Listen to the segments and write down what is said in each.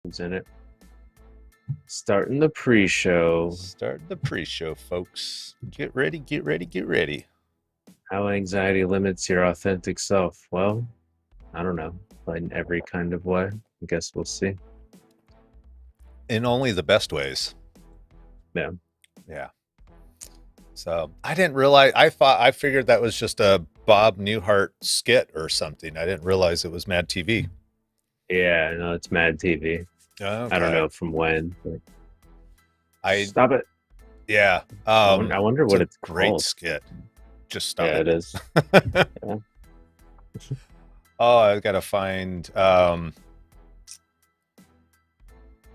Who's in it? Starting the pre-show. Start the pre-show, folks. Get ready, get ready, get ready. How anxiety limits your authentic self. Well, I don't know. But in every kind of way. I guess we'll see. In only the best ways. Yeah. Yeah. So I didn't realize, I figured that was just a Bob Newhart skit or something. I didn't realize it was Mad TV. Yeah, no, it's Mad TV. Okay. I don't know from when. But I stop it. Yeah. I wonder what it's great called. skit. Just stop Yeah, it. it is. Yeah. Oh, I've got to find.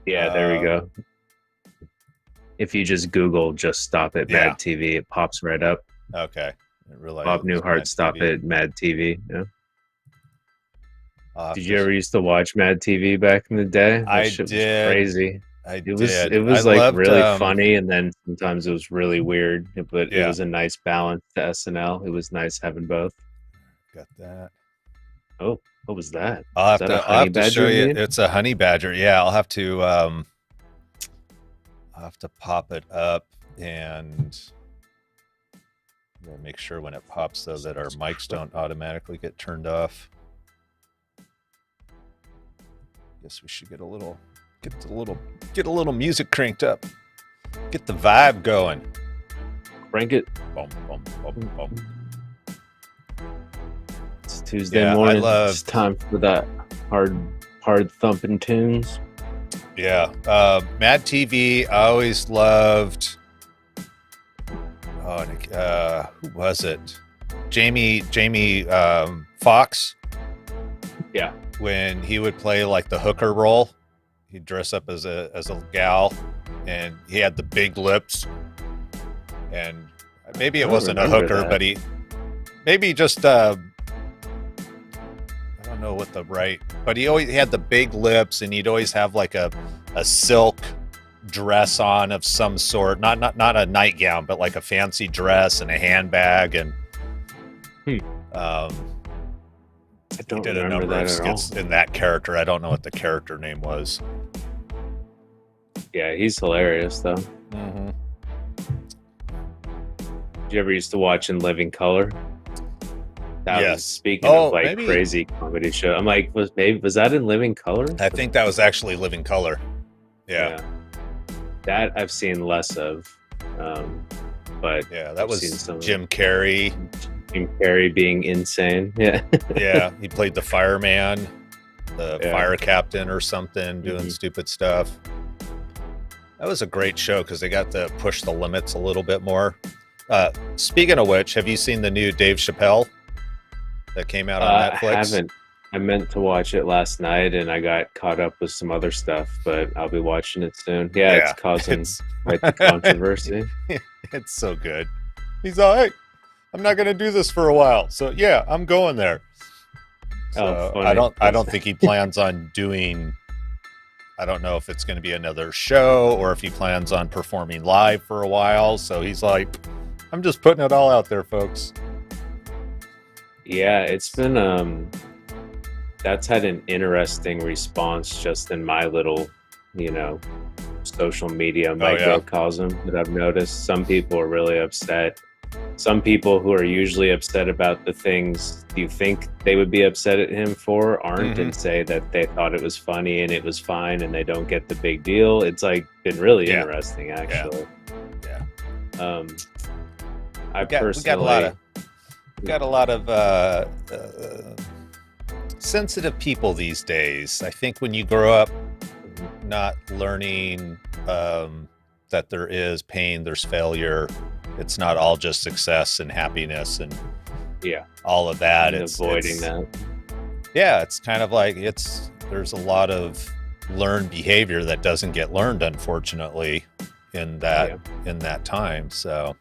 Yeah, there we go. If you just Google "just stop it" Yeah. Mad TV, it pops right up. Okay. I didn't realize Bob it was Newhart, Mad stop TV. it, Mad TV. Yeah. I'll have Did to- you ever used to watch Mad TV back in the day? That I shit did. was crazy. It It was I like loved, really funny, and then sometimes it was really weird. But Yeah. it was a nice balance to SNL. It was nice having both. Got that. Oh, what was that? I'll Is have that a to. I'll honey have to badger show you. meme? It's a honey badger. Yeah, I'll have to. I'll have to pop it up and make sure when it pops so that our mics don't automatically get turned off. Guess we should get a little music cranked up. Get the vibe going. Crank it. Boom, boom, boom, boom. It's Tuesday Yeah, I morning. love- It's time for that hard thumping tunes. Yeah, Mad TV. I always loved. Oh, who was it? Jamie Foxx. Yeah. When he would play like the hooker role, he'd dress up as a gal, and he had the big lips. And maybe it I wasn't a remember hooker, that. but he maybe just I don't know what the right, but he always had the big lips, and he'd always have like a silk dress on of some sort, not a nightgown, but like a fancy dress and a handbag, and I he don't did a remember number of that at all. skits in that character. I don't know what the character name was. Yeah, he's hilarious though. Mm-hmm. Did you ever used to watch In Living Color? That Yes. was, speaking Oh, of like maybe- crazy comedy show. I'm like, was that In Living Color? I think that was actually Living Color. Yeah, That I've seen less of. But that I've was seen some of Jim Carrey. Jim Carrey being insane. Yeah. Yeah, he played the fireman, the Yeah. fire captain or something, doing Mhm. stupid stuff. That was a great show because they got to push the limits a little bit more. Speaking of which, have you seen the new Dave Chappelle that came out on Netflix? I haven't. I meant to watch it last night and I got caught up with some other stuff, but I'll be watching it soon. Yeah, it's causing quite the controversy. It's so good. He's all right. I'm not going to do this for a while. So yeah, I'm going there. So funny. I don't think he plans on doing, I don't know if it's going to be another show or if he plans on performing live for a while. So he's like, I'm just putting it all out there, folks. Yeah, it's been that's had an interesting response just in my little, social media microcosm that I've noticed. Some people are really upset. Some people who are usually upset about the things you think they would be upset at him for aren't, and say that they thought it was funny and it was fine and they don't get the big deal. It's like been really interesting, actually. Yeah. I We got personally a lot of sensitive people these days. I think when you grow up not learning that there is pain, there's failure, it's not all just success and happiness and all of that. and It's avoiding that. Yeah, it's kind of like there's a lot of learned behavior that doesn't get learned, unfortunately, in that time. So,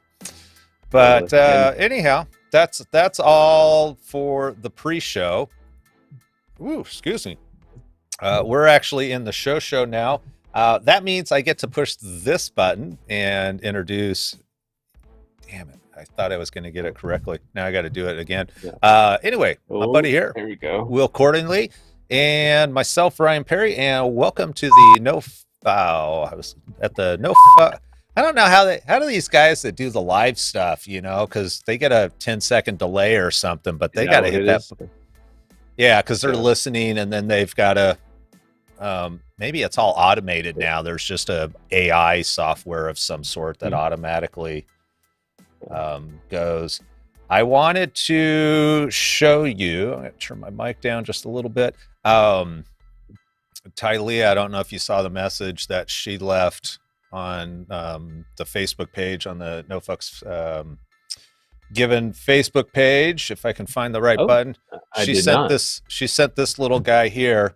but anyhow, that's all for the pre-show. Ooh, excuse me. We're actually in the show now. That means I get to push this button and introduce. Damn it. I thought I was going to get it correctly. Now I got to do it again. Anyway, my buddy here, There we go. Will Cordingley, and myself, Ryan Perry, and welcome to the I was at the I don't know how do these guys that do the live stuff, because they get a 10-second delay or something, but they got to hit that. Yeah, because they're listening, and then they've got to. Maybe it's all automated now. There's just a AI software of some sort that automatically goes. I wanted to show you. I'm going to turn my mic down just a little bit. Tylea, I don't know if you saw the message that she left on the Facebook page, on the NoFucks Given Facebook page. If I can find the right button, she sent this little guy here,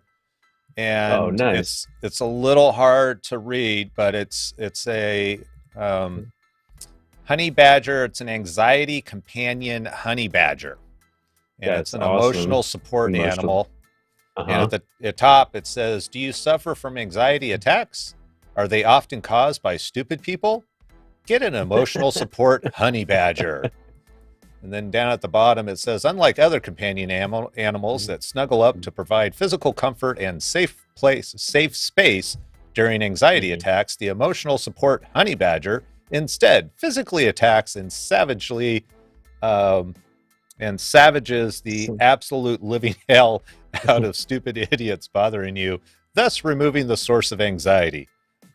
and nice. It's a little hard to read, but it's a honey badger. It's an anxiety companion honey badger, and it's an emotional support animal. And at the top, it says, "Do you suffer from anxiety attacks? Are they often caused by stupid people? Get an emotional support honey badger." And then down at the bottom, it says, "Unlike other companion animals that snuggle up to provide physical comfort and safe space during anxiety attacks, the emotional support honey badger instead physically attacks and savages the absolute living hell out of stupid idiots bothering you, thus removing the source of anxiety.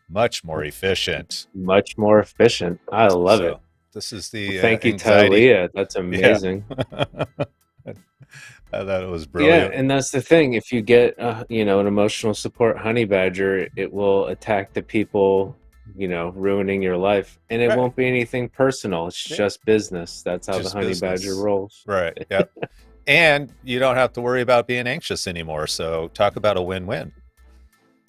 Much more efficient." Much more efficient. I love it. This is the thank you, Tylea. That's amazing. Yeah. I thought it was brilliant. Yeah, and that's the thing. If you get an emotional support honey badger, it will attack the people ruining your life, and it won't be anything personal. It's just business. That's how the honey badger rolls. Right. Yeah. And you don't have to worry about being anxious anymore. So talk about a win-win.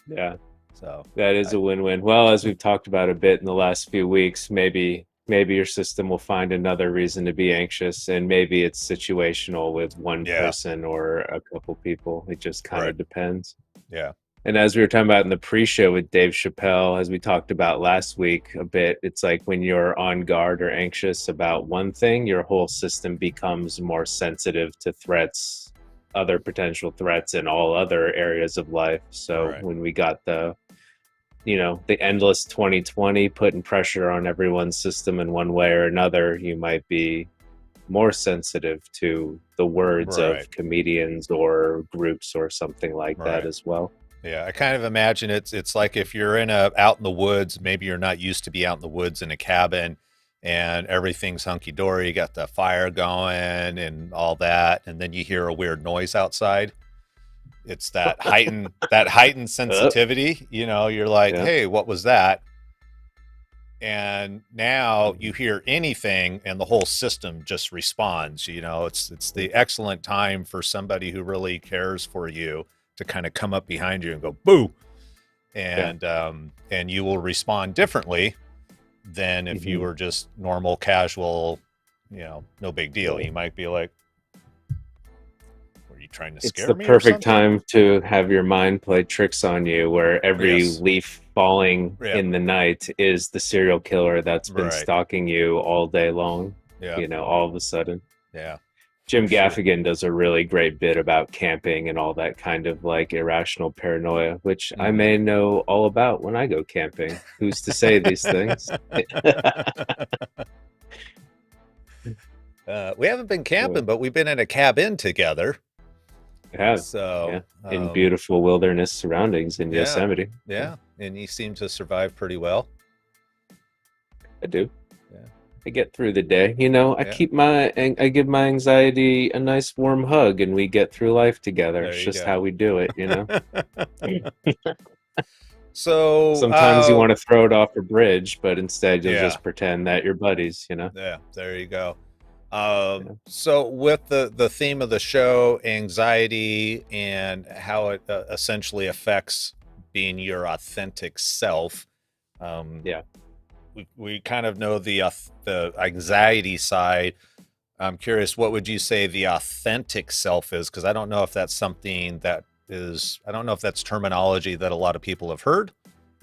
Yeah. So that is a win-win. Well, as we've talked about a bit in the last few weeks, maybe your system will find another reason to be anxious, and maybe it's situational with one person or a couple people. It just kind of depends. Yeah. And as we were talking about in the pre-show with Dave Chappelle, as we talked about last week a bit, it's like when you're on guard or anxious about one thing, your whole system becomes more sensitive to threats, other potential threats in all other areas of life. So when we got the endless 2020 putting pressure on everyone's system in one way or another, you might be more sensitive to the words of comedians or groups or something like that as well. Yeah, I kind of imagine it's like if you're out in the woods, maybe you're not used to be out in the woods in a cabin and everything's hunky-dory, you got the fire going and all that, and then you hear a weird noise outside. It's that heightened sensitivity. You're like, hey, what was that? And now you hear anything and the whole system just responds. It's the excellent time for somebody who really cares for you to kind of come up behind you and go boo, and you will respond differently than if you were just normal, casual, no big deal. You might be like, trying to scare me. It's the perfect time to have your mind play tricks on you, where every leaf falling in the night is the serial killer that's been stalking you all day long. All of a sudden. Jim Gaffigan does a really great bit about camping and all that kind of like irrational paranoia, which I may know all about when I go camping. Who's to say these things? We haven't been camping, but we've been in a cabin together. In beautiful wilderness surroundings in Yosemite. Yeah, and you seem to survive pretty well. I do. I get through the day. I give my anxiety a nice warm hug, and we get through life together. It's just how we do it. So sometimes you want to throw it off a bridge, but instead you'll just pretend that you're buddies. Yeah, there you go. So with the theme of the show, anxiety, and how it essentially affects being your authentic self. We kind of know the anxiety side. I'm curious, what would you say the authentic self is? Because I don't know if that's something that is, I don't know if that's terminology that a lot of people have heard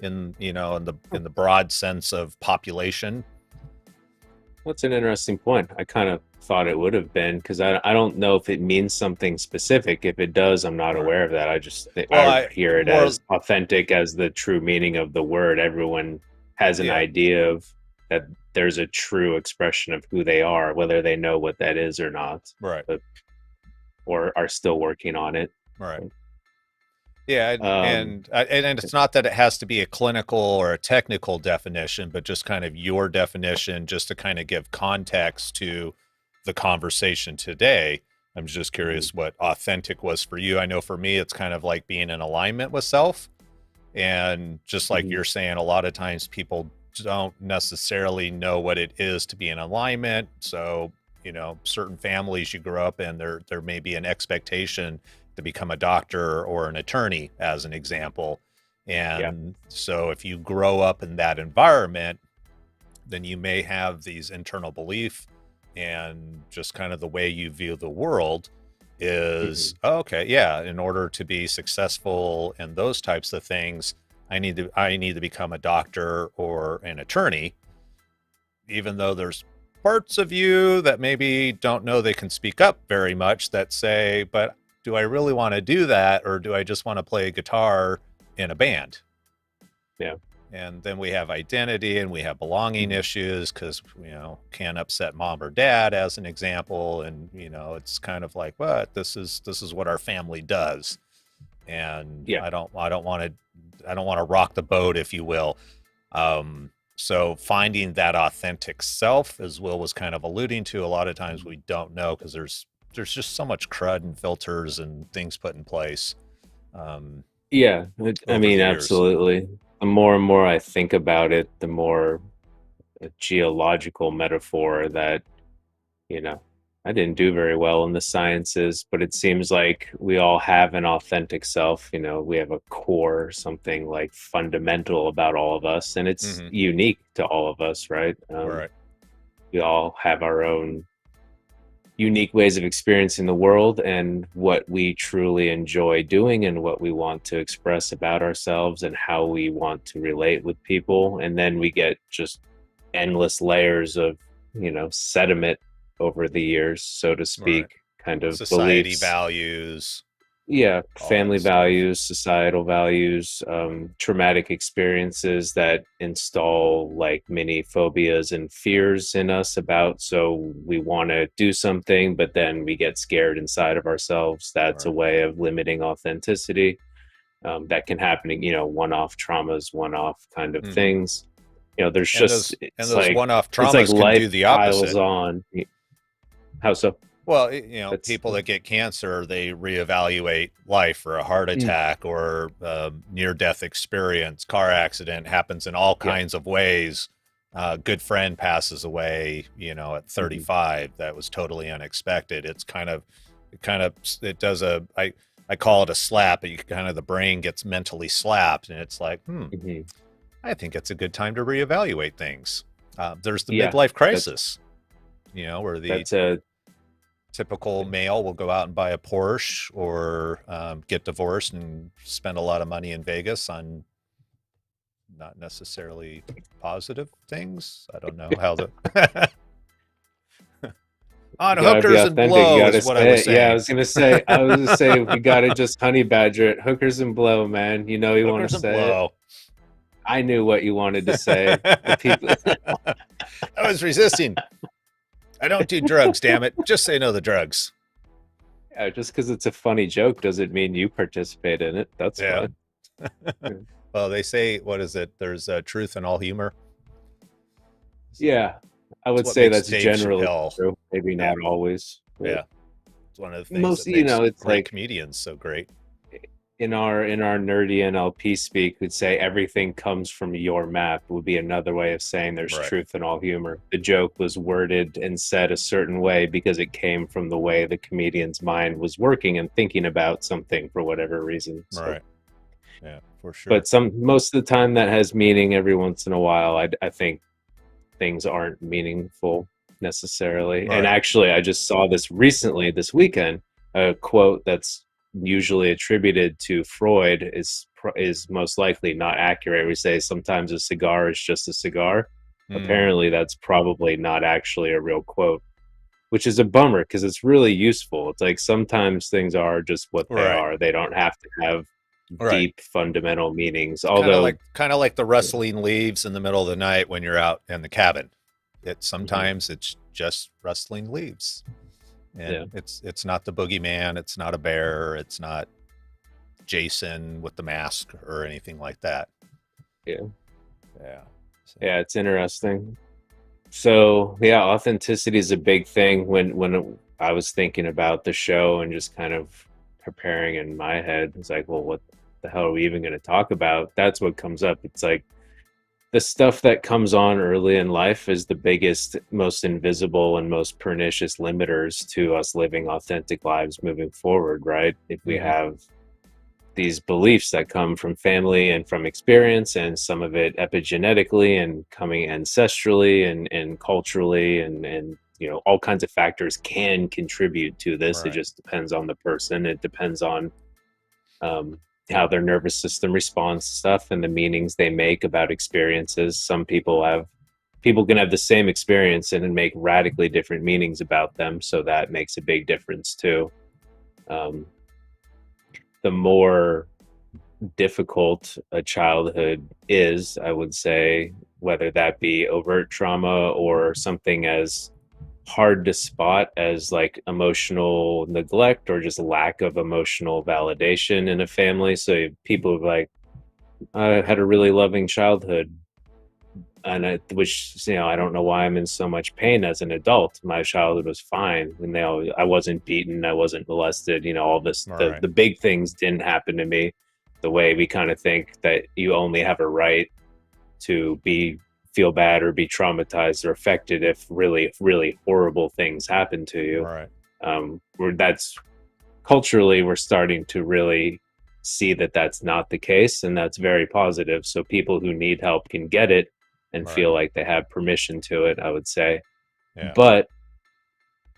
in the broad sense of population. That's an interesting point. I kind of thought it would have been, because I don't know if it means something specific. If it does, I'm not Right. aware of that. I just Well, I I hear it more as authentic as the true meaning of the word. Everyone has an yeah, idea of that there's a true expression of who they are, whether they know what that is or not, right, but or are still working on it. right. Yeah, Um, and it's not that it has to be a clinical or a technical definition, but just kind of your definition, just to kind of give context to the conversation today. I'm just mhm, curious what authentic was for you. I know for me, it's kind of like being in alignment with self. And just like mhm, you're saying, a lot of times people don't necessarily know what it is to be in alignment. So, certain families you grow up in, there may be an expectation to become a doctor or an attorney, as an example. yeah. And so if you grow up in that environment, then you may have these internal belief and just kind of the way you view the world is Mhm, okay, yeah, in order to be successful in those types of things, I need to become a doctor or an attorney, even though there's parts of you that maybe don't know they can speak up very much that say, but do I really want to do that, or do I just want to play guitar in a band? yeah. And then we have identity and we have belonging Mhm, issues because, can upset mom or dad, as an example. And, it's kind of like, what, this is what our family does. And yeah. I don't want to rock the boat, if you will. So finding that authentic self, as Will was kind of alluding to, a lot of times we don't know because there's just so much crud and filters and things put in place um, Yeah, I over mean, the years. absolutely. The more and more I think about it, the more a geological metaphor that, you know, I didn't do very well in the sciences, but it seems like we all have an authentic self. We have a core, something like fundamental about all of us, and it's Hmm. unique to all of us, right? Right. We all have our own unique ways of experiencing the world and what we truly enjoy doing and what we want to express about ourselves and how we want to relate with people. And then we get just endless layers of, sediment over the years, so to Right. speak, kind of Society beliefs. values, Yeah, all that family stuff. values, societal values, traumatic experiences that install like many phobias and fears in us about. So we want to do something, but then we get scared inside of ourselves. That's a Right. way of limiting authenticity. That can happen, one-off traumas, one-off kind of Hmm. things. There's And just, those and those one-off it's like traumas can life do the piles opposite. on. How so? Well, That's, people that get cancer, they reevaluate life, or a heart mm, attack, or near-death experience, car accident happens in all yeah. kinds of ways. Good friend passes away, at Mhm. 35. That was totally unexpected. It does I call it a slap. You kind of, the brain gets mentally slapped, and it's like, Mhm. I think it's a good time to reevaluate things. There's the Yeah. midlife That's, crisis, where the that's a, typical male will go out and buy a Porsche, or get divorced and spend a lot of money in Vegas on not necessarily positive things. I don't know how the on You gotta be hookers and authentic. You blow is gotta what I say was it. Yeah, saying. I was gonna say we gotta just honey badger it. Hookers and blow, man. You want to Hookers and say it. blow. I knew what you wanted to say. The people, I was resisting. I don't do drugs, damn it. Just say no to drugs. yeah, just because it's a funny joke doesn't mean you participate in it. That's Yeah. fine. Yeah, Well, they say, what is it? There's truth in all humor. yeah, I It's would what say makes that's Dave generally Chappelle. true. Maybe Yeah. not always, but Yeah. It's one of the things most, that makes it's great like comedians so great. in our nerdy NLP speak, would say everything comes from your map would be another way of saying there's Right. truth in all humor. The joke was worded and said a certain way because it came from the way the comedian's mind was working and thinking about something for whatever reason. So, Right. Yeah, for sure. but most of the time that has meaning. Every once in a while, I think things aren't meaningful necessarily. And Right. actually, I just saw this recently this weekend. A quote that's usually attributed to Freud is most likely not accurate. We say sometimes a cigar is just a cigar. Apparently that's probably not actually a real quote, which is a bummer because it's really useful. It's like sometimes things are just what they Right. are. They don't have to have Right. deep fundamental meanings. Kind of Although, like the rustling leaves in the middle of the night when you're out in the cabin. Sometimes it's just rustling leaves. And it's not the boogeyman, it's not a bear, it's not Jason with the mask or anything like that. Yeah. So. Yeah, it's interesting. So yeah, authenticity is a big thing. When I was thinking about the show and just kind of preparing in my head, it's like, well, what the hell are we even going to talk about? That's what comes up. It's like the stuff that comes on early in life is the biggest, most invisible, and most pernicious limiters to us living authentic lives moving forward, right? If we have these beliefs that come from family and from experience, and some of it epigenetically and coming ancestrally and culturally, and you know, all kinds of factors can contribute to this. It just depends on the person. It depends on how their nervous system responds to stuff and the meanings they make about experiences. Some people can have the same experience and make radically different meanings about them, so that makes a big difference too. The more difficult a childhood is, I would say, whether that be overt trauma or something as hard to spot as like emotional neglect or just lack of emotional validation in a family. So people like, I had a really loving childhood, and which, you know, I don't know why I'm in so much pain as an adult. My childhood was fine, and I wasn't beaten, I wasn't molested, you know, all this, the big things didn't happen to me. The way we kind of think that you only have a right to feel bad or be traumatized or affected if really, really horrible things happen to you. That's culturally, we're starting to really see that that's not the case, and that's very positive. So people who need help can get it and feel like they have permission to it, I would say. But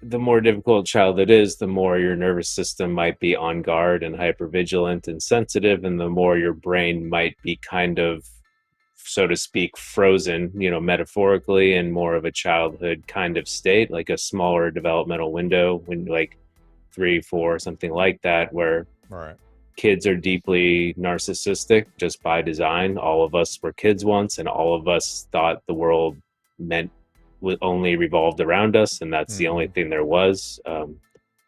the more difficult childhood is, the more your nervous system might be on guard and hypervigilant and sensitive, and the more your brain might be kind of, so to speak, frozen, you know, metaphorically, in more of a childhood kind of state, like a smaller developmental window, when like 3, 4, something like that, where kids are deeply narcissistic just by design. All of us were kids once, and all of us thought the world only revolved around us, and that's the only thing there was.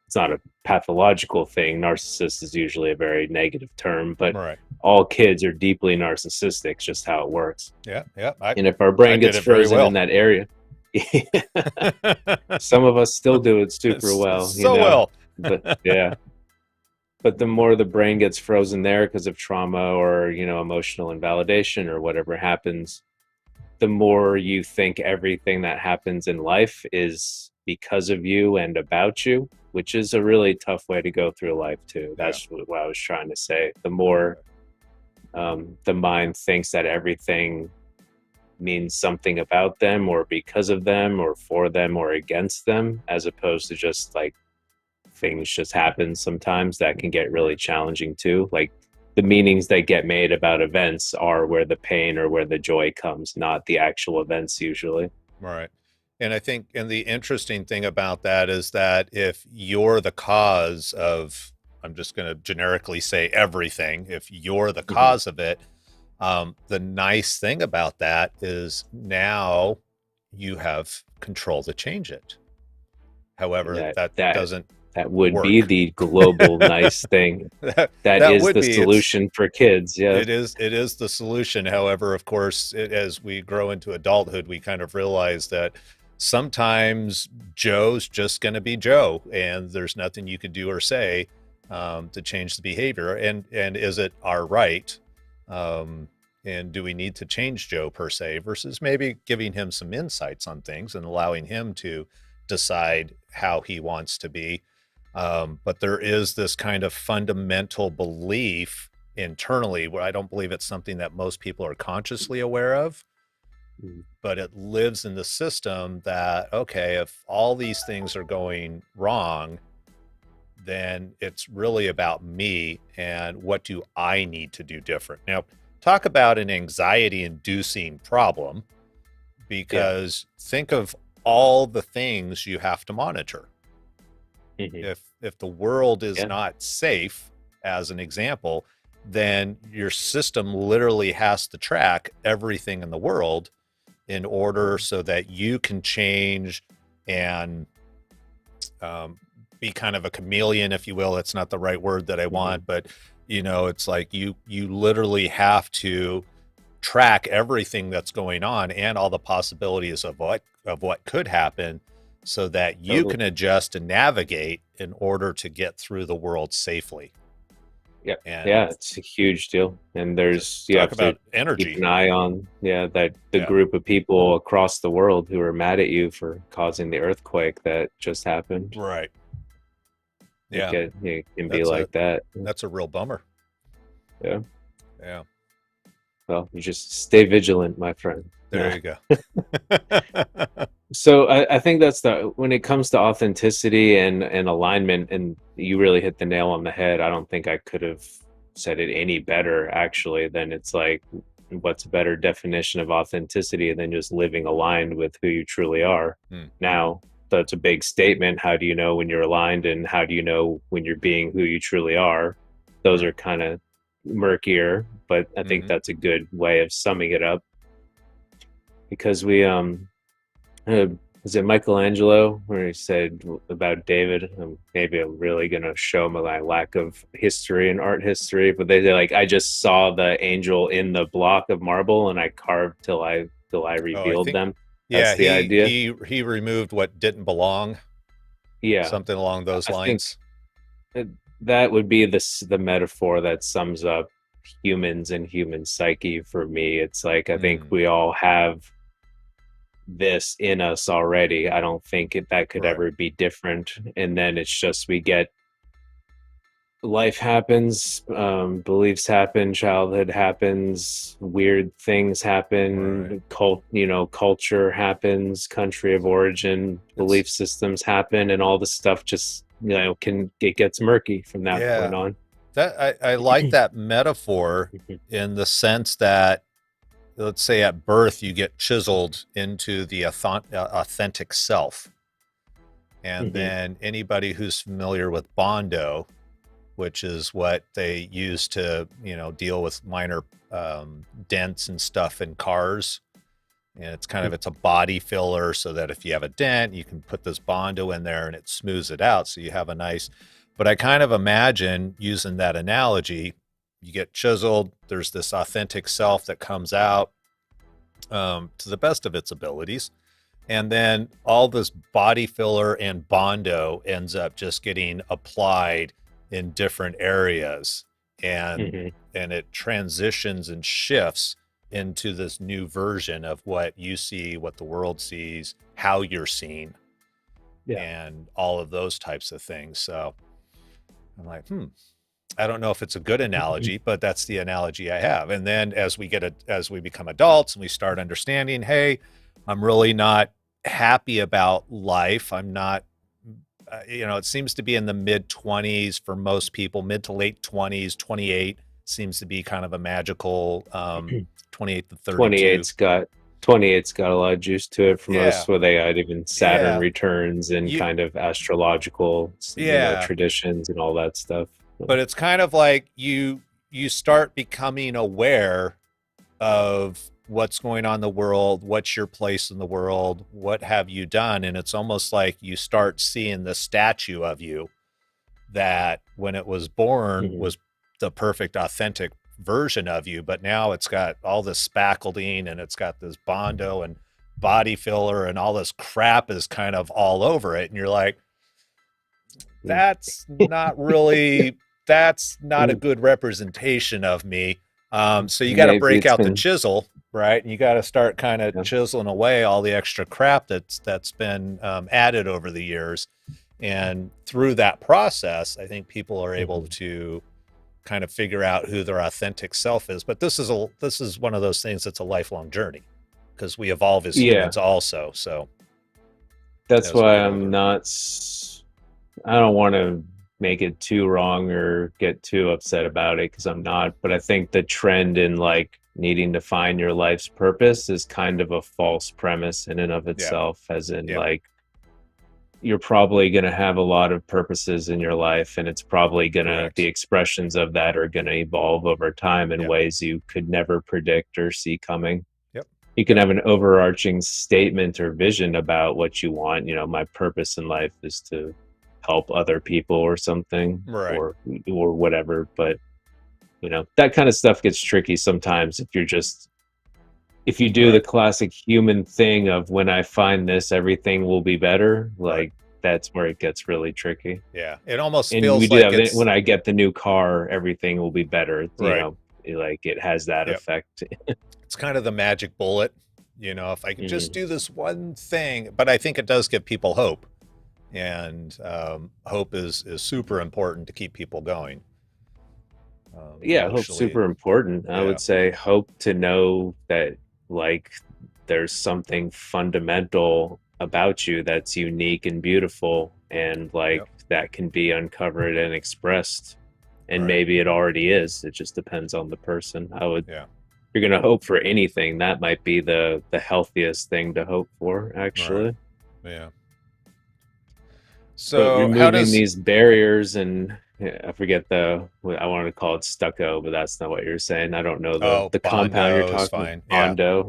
It's not a pathological thing. Narcissist is usually a very negative term, but all kids are deeply narcissistic, just how it works. And if our brain gets frozen in that area, some of us still do it super well. Well. But but the more the brain gets frozen there because of trauma or, you know, emotional invalidation or whatever happens, the more you think everything that happens in life is because of you and about you, which is a really tough way to go through life too. That's what I was trying to say. The more the mind thinks that everything means something about them or because of them or for them or against them, as opposed to just like things just happen sometimes, that can get really challenging too. Like the meanings that get made about events are where the pain or where the joy comes, not the actual events usually. And I think, and the interesting thing about that is that if you're the cause of, I'm just going to generically say everything, if you're the cause of it, the nice thing about that is now you have control to change it. However, that doesn't that would work. be the global nice thing. that is the solution for kids. Yeah, it is the solution. However, of course, as we grow into adulthood, we kind of realize that sometimes Joe's just going to be Joe, and there's nothing you can do or say to change the behavior. And is it our right? And do we need to change Joe per se, versus maybe giving him some insights on things and allowing him to decide how he wants to be? But there is this kind of fundamental belief internally, where I don't believe it's something that most people are consciously aware of, but it lives in the system that, okay, if all these things are going wrong, then it's really about me and what do I need to do different. Now, talk about an anxiety-inducing problem. because think of all the things you have to monitor. If the world is not safe, as an example, then your system literally has to track everything in the world in order so that you can change and be kind of a chameleon, if you will. That's not the right word that I want, but you know, it's like you literally have to track everything that's going on and all the possibilities of what could happen, so that you can adjust and navigate in order to get through the world safely. Yeah, it's a huge deal. And there's you talk have about to energy. keep an eye on that the group of people across the world who are mad at you for causing the earthquake that just happened. Right. Yeah. It can be like that. That's a real bummer. Yeah. Yeah. Well, you just stay vigilant, my friend. There you go. So I think that's when it comes to authenticity and alignment, and you really hit the nail on the head. I don't think I could have said it any better, actually. Than it's like, what's a better definition of authenticity than just living aligned with who you truly are? Now, that's a big statement. How do you know when you're aligned, and how do you know when you're being who you truly are? Those are kind of murkier, but I think that's a good way of summing it up. Because we was it Michelangelo where he said about David, maybe I'm really gonna show my lack of history and art history, but they like, I just saw the angel in the block of marble and I carved till I revealed them. That's the idea. He removed what didn't belong. Yeah, something along those lines. That would be the metaphor that sums up humans and human psyche for me. It's like, I think we all have this in us already. I don't think that could ever be different. And then it's just, we get, life happens, beliefs happen, childhood happens, weird things happen, culture happens, country of origin, belief systems happen, and all the stuff just, it gets murky from that point on. That I like that metaphor in the sense that, let's say at birth you get chiseled into the authentic self, and then anybody who's familiar with Bondo, which is what they use to deal with minor dents and stuff in cars, and it's kind of, it's a body filler, so that if you have a dent you can put this Bondo in there and it smooths it out, so you have a nice. But I kind of imagine, using that analogy, you get chiseled, there's this authentic self that comes out to the best of its abilities, and then all this body filler and Bondo ends up just getting applied in different areas, and it transitions and shifts into this new version of what you see, what the world sees, how you're seen, and all of those types of things. So I'm like, I don't know if it's a good analogy, but that's the analogy I have. And then as we become adults and we start understanding, hey, I'm really not happy about life. I'm not, it seems to be in the mid 20s for most people, mid to late 20s, 28 seems to be kind of a magical, 28 to 32. 28's got a lot of juice to it for most, where they had even Saturn returns and kind of astrological traditions and all that stuff. But it's kind of like you start becoming aware of what's going on in the world, what's your place in the world, what have you done, and it's almost like you start seeing the statue of you that when it was born was the perfect authentic version of you, but now it's got all this spackling and it's got this Bondo and body filler and all this crap is kind of all over it, and you're like, that's not really, that's not a good representation of me. So you got to break out the chisel, right? And you got to start kind of chiseling away all the extra crap that's been added over the years. And through that process, I think people are able to kind of figure out who their authentic self is. But this is one of those things that's a lifelong journey, because we evolve as humans also. So that's why I'm not, I don't want to make it too wrong or get too upset about it, because I'm not. But I think the trend in like needing to find your life's purpose is kind of a false premise in and of itself, as in like you're probably going to have a lot of purposes in your life, and it's probably going to, the expressions of that are going to evolve over time in ways you could never predict or see coming. You can have an overarching statement or vision about what you want. You know, my purpose in life is to help other people or something, or whatever. But, you know, that kind of stuff gets tricky sometimes if you do the classic human thing of when I find this, everything will be better. Like that's where it gets really tricky. Yeah. It almost feels like when I get the new car, everything will be better. You know, like it has that effect. It's kind of the magic bullet, you know, if I can just do this one thing, but I think it does give people hope, and hope is super important to keep people going. Hope's super important. I would say hope to know that like there's something fundamental about you that's unique and beautiful, and like that can be uncovered and expressed, and maybe it already is. It just depends on the person. I would if you're going to hope for anything, that might be the healthiest thing to hope for, actually. So removing these barriers, and I forget I wanted to call it stucco, but that's not what you're saying. I don't know the compound you're talking about. Bondo,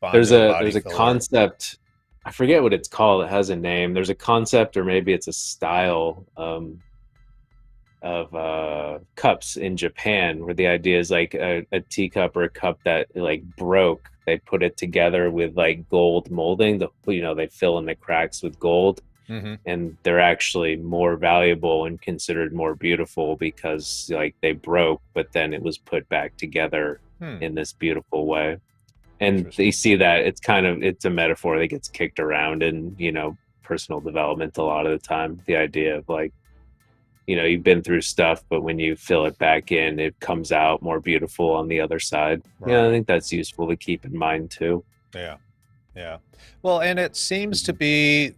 Bondo, there's a concept. I forget what it's called. It has a name. There's a concept, or maybe it's a style of cups in Japan, where the idea is like a teacup or a cup that like broke. They put it together with like gold molding. They fill in the cracks with gold. And they're actually more valuable and considered more beautiful because like they broke, but then it was put back together in this beautiful way. And they see that it's a metaphor that gets kicked around in, you know, personal development a lot of the time. The idea of like, you know, you've been through stuff, but when you fill it back in, it comes out more beautiful on the other side. Yeah, I think that's useful to keep in mind too. Yeah. Well, and it seems to be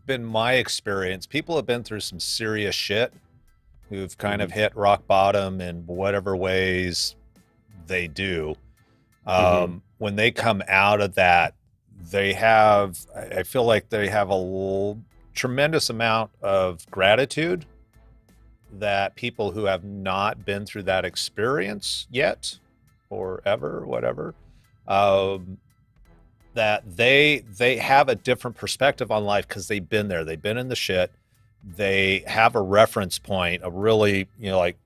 been my experience, people have been through some serious shit who've kind of hit rock bottom in whatever ways they do. When they come out of that, I feel like they have a tremendous amount of gratitude that people who have not been through that experience yet or ever, whatever, that they have a different perspective on life because they've been there. They've been in the shit. They have a reference point, a really, you know, like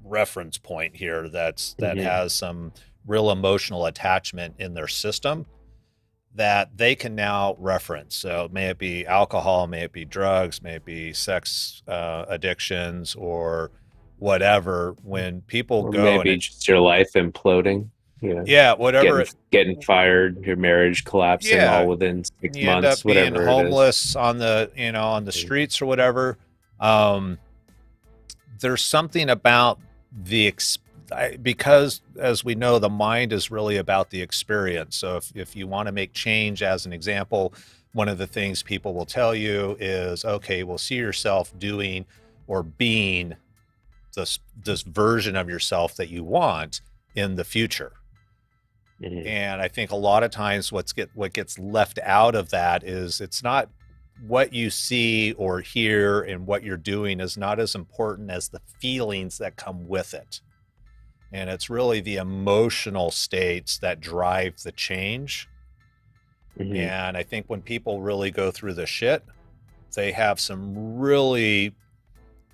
reference point here that has some real emotional attachment in their system that they can now reference. So may it be alcohol, may it be drugs, may it be sex addictions or whatever. When people or go, maybe just your life imploding. Yeah, whatever. Getting fired, your marriage collapsing all within 6 months. You end up being whatever homeless on the streets or whatever. There's something about because as we know, the mind is really about the experience. So if you want to make change, as an example, one of the things people will tell you is, okay, well, see yourself doing or being this version of yourself that you want in the future. And I think a lot of times what gets left out of that is it's not what you see or hear, and what you're doing is not as important as the feelings that come with it. And it's really the emotional states that drive the change. And I think when people really go through the shit, they have some really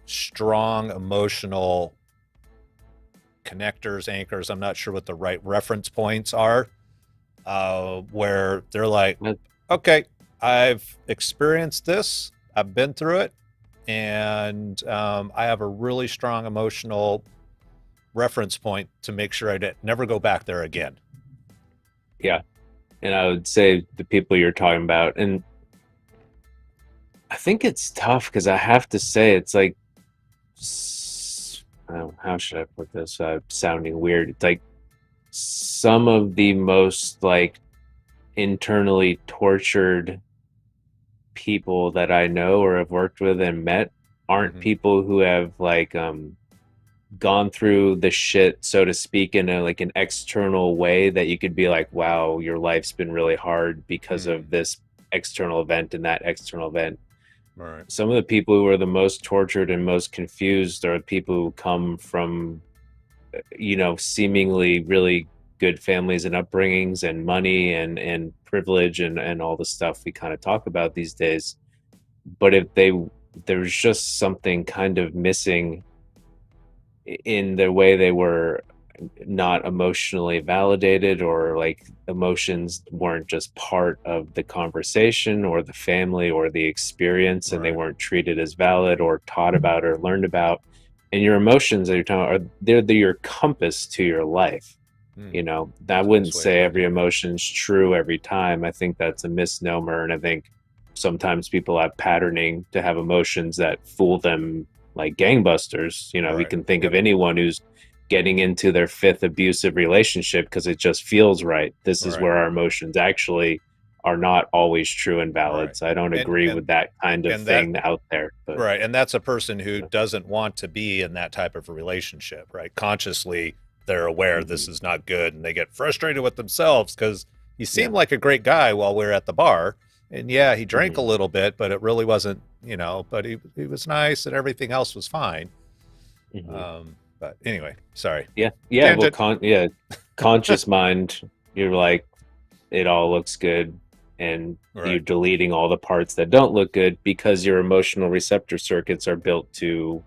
strong emotional connectors, anchors, I'm not sure what the right reference points are, where they're like, okay, I've experienced this, I've been through it, and I have a really strong emotional reference point to make sure I never go back there again. Yeah. And I would say the people you're talking about, and I think it's tough because I have to say it's like, how should I put this? Sounding weird. It's like some of the most like internally tortured people that I know or have worked with and met aren't people who have like gone through the shit, so to speak, in a like an external way that you could be like, wow, your life's been really hard because of this external event and that external event. Right. Some of the people who are the most tortured and most confused are people who come from, seemingly really good families and upbringings and money and privilege and all the stuff we kind of talk about these days. But if there's just something kind of missing in the way they were not emotionally validated, or like emotions weren't just part of the conversation or the family or the experience, and they weren't treated as valid or taught about or learned about. And your emotions that you're talking about, they're your compass to your life. I wouldn't say every emotion's true every time. I think that's a misnomer, and I think sometimes people have patterning to have emotions that fool them like gangbusters. We can think of anyone who's getting into their 5th abusive relationship because it just feels right. This is where our emotions actually are not always true and valid. So I don't agree with that kind of thing out there. But, right. And that's a person who doesn't want to be in that type of a relationship, right? Consciously, they're aware this is not good, and they get frustrated with themselves because he seemed like a great guy while we were at the bar. And yeah, he drank a little bit, but it really wasn't, but he was nice and everything else was fine. But anyway, sorry. Yeah. Well, conscious mind, you're like, it all looks good. And you're deleting all the parts that don't look good because your emotional receptor circuits are built to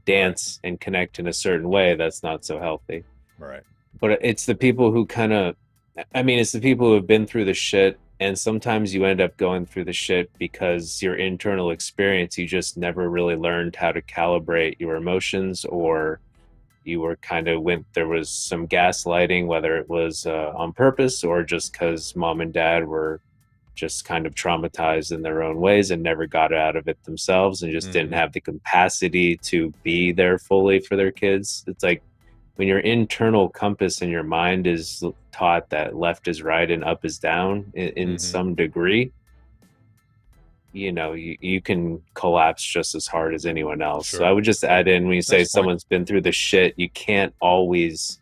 dance and connect in a certain way that's not so healthy. Right. But it's the people who it's the people who have been through the shit. And sometimes you end up going through the shit because your internal experience, you just never really learned how to calibrate your emotions, or you were there was some gaslighting, whether it was on purpose or just because mom and dad were just kind of traumatized in their own ways and never got out of it themselves, and just didn't have the capacity to be there fully for their kids. It's like when your internal compass in your mind is taught that left is right and up is down in some degree, you can collapse just as hard as anyone else. So I would just add in, when you say someone's been through the shit, you can't always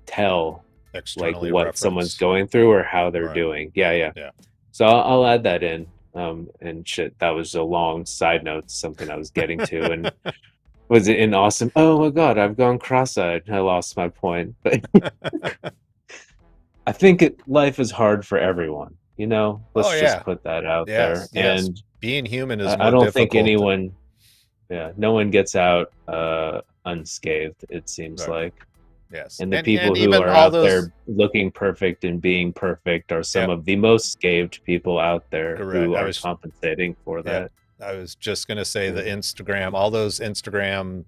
tell externally what someone's going through or how they're doing. Yeah. So I'll add that in. And shit, that was a long side note, something I was getting to. And was it in awesome? Oh my God, I've gone cross-eyed. I lost my point. But I think life is hard for everyone. Let's just put that out there. And being human is I don't think anyone, no one gets out unscathed, it seems like. Yes. And the people who are out there looking perfect and being perfect are some of the most scathed people out there who are compensating for that. I was just going to say the Instagram, all those Instagram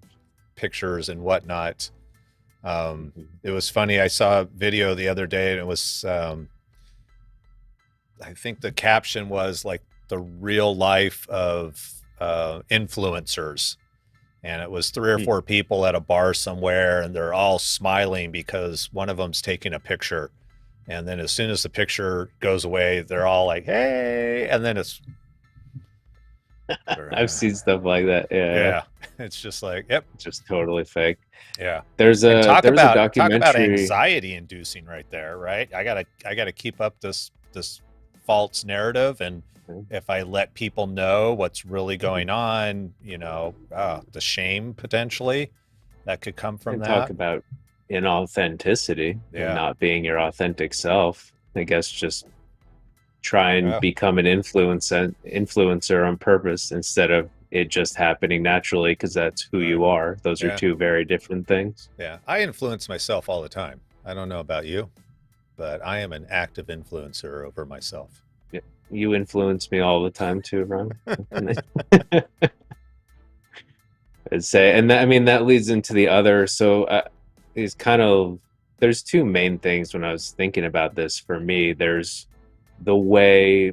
pictures and whatnot. It was funny. I saw a video the other day, and it was, I think the caption was like the real life of influencers. And it was 3 or 4 people at a bar somewhere, and they're all smiling because one of them's taking a picture. And then as soon as the picture goes away, they're all like, hey, and then it's, I've seen stuff like that. Yeah. It's just like, yep, just totally fake. Yeah. There's a documentary. Talk about anxiety inducing right there, right? I gotta keep up this false narrative, and if I let people know what's really going on, the shame potentially that could come from that. Talk about inauthenticity and not being your authentic self. I guess just try and become an influencer on purpose instead of it just happening naturally because that's who you are. Those are 2 very different things. Yeah. I influence myself all the time. I don't know about you, but I am an active influencer over myself. Yeah. You influence me all the time too, Ron. I'd say, and that leads into the other. So it's there's 2 main things when I was thinking about this. For me, there's the way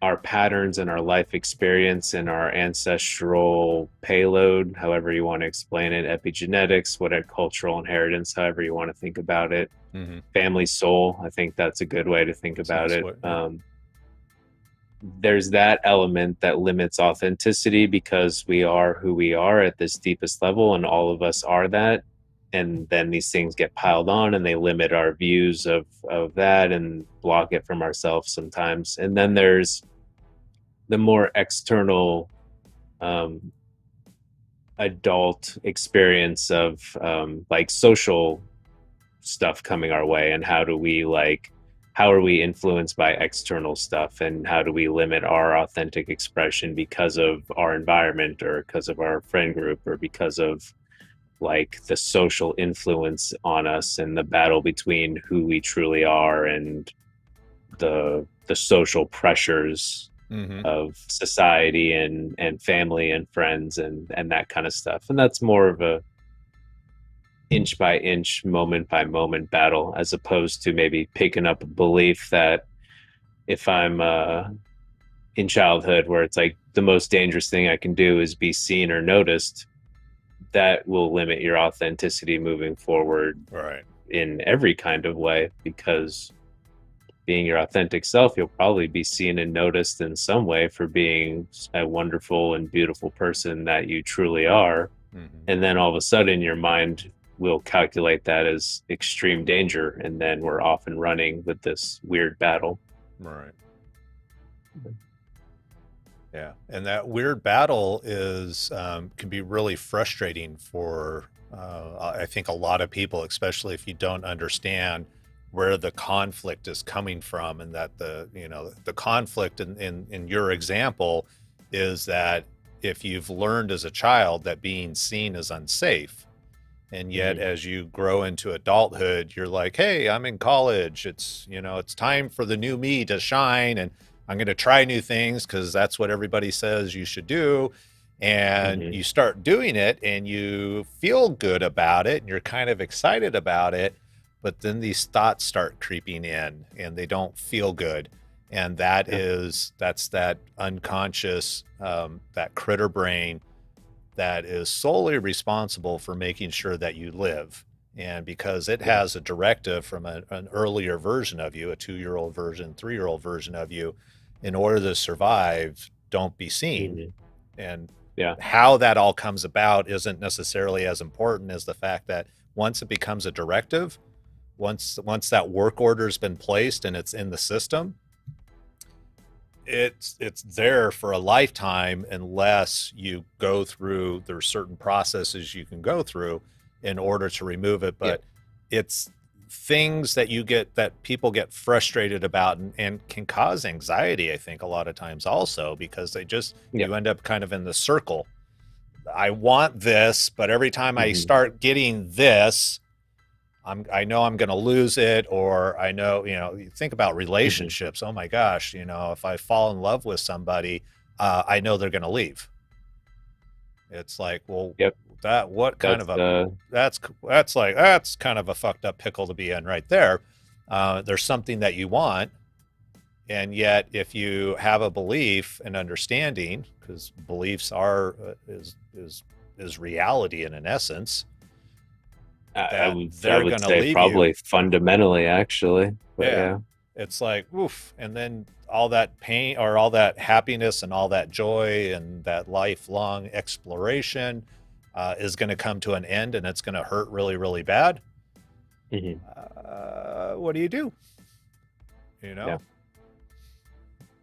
our patterns and our life experience and our ancestral payload, however you want to explain it, epigenetics, cultural inheritance, however you want to think about it, family soul. I think that's a good way to think about it. there's that element that limits authenticity because we are who we are at this deepest level, and all of us are that. And then these things get piled on and they limit our views of that and block it from ourselves sometimes. And then there's the more external um, adult experience of like social stuff coming our way, and how are we influenced by external stuff, and how do we limit our authentic expression because of our environment or because of our friend group or because of like the social influence on us, and the battle between who we truly are and the social pressures of society and family and friends and that kind of stuff. And that's more of a inch by inch, moment by moment battle, as opposed to maybe picking up a belief that if I'm in childhood where it's like the most dangerous thing I can do is be seen or noticed, that will limit your authenticity moving forward, Right. in every kind of way, because being your authentic self, you'll probably be seen and noticed in some way for being a wonderful and beautiful person that you truly are. And then all of a sudden your mind will calculate that as extreme danger, and then we're off and running with this weird battle. Right. Yeah, and that weird battle is can be really frustrating for I think a lot of people, especially if you don't understand where the conflict is coming from, and that the conflict in your example is that if you've learned as a child that being seen is unsafe, and yet as you grow into adulthood, you're like, hey, I'm in college, it's time for the new me to shine, and I'm going to try new things because that's what everybody says you should do. And you start doing it and you feel good about it and you're kind of excited about it. But then these thoughts start creeping in and they don't feel good. And that's that unconscious, that critter brain that is solely responsible for making sure that you live. And because it has a directive from an earlier version of you, a 2-year-old version, 3-year-old version of you, in order to survive, don't be seen. And how that all comes about isn't necessarily as important as the fact that once it becomes a directive, once that work order's been placed and it's in the system, it's there for a lifetime unless you go through, there's certain processes you can go through in order to remove it. But it's things that people get frustrated about and can cause anxiety, I think, a lot of times also, because you end up kind of in the circle. I want this, but every time I start getting this, I know I'm going to lose it, or I know, you think about relationships. Oh my gosh, if I fall in love with somebody, I know they're going to leave. It's like, well, that's kind of a fucked up pickle to be in right there. There's something that you want, and yet if you have a belief and understanding, because beliefs is reality in an essence, I would say probably fundamentally, actually. But it's like, oof. And then all that pain or all that happiness and all that joy and that lifelong exploration is going to come to an end, and it's going to hurt really, really bad. What do you do?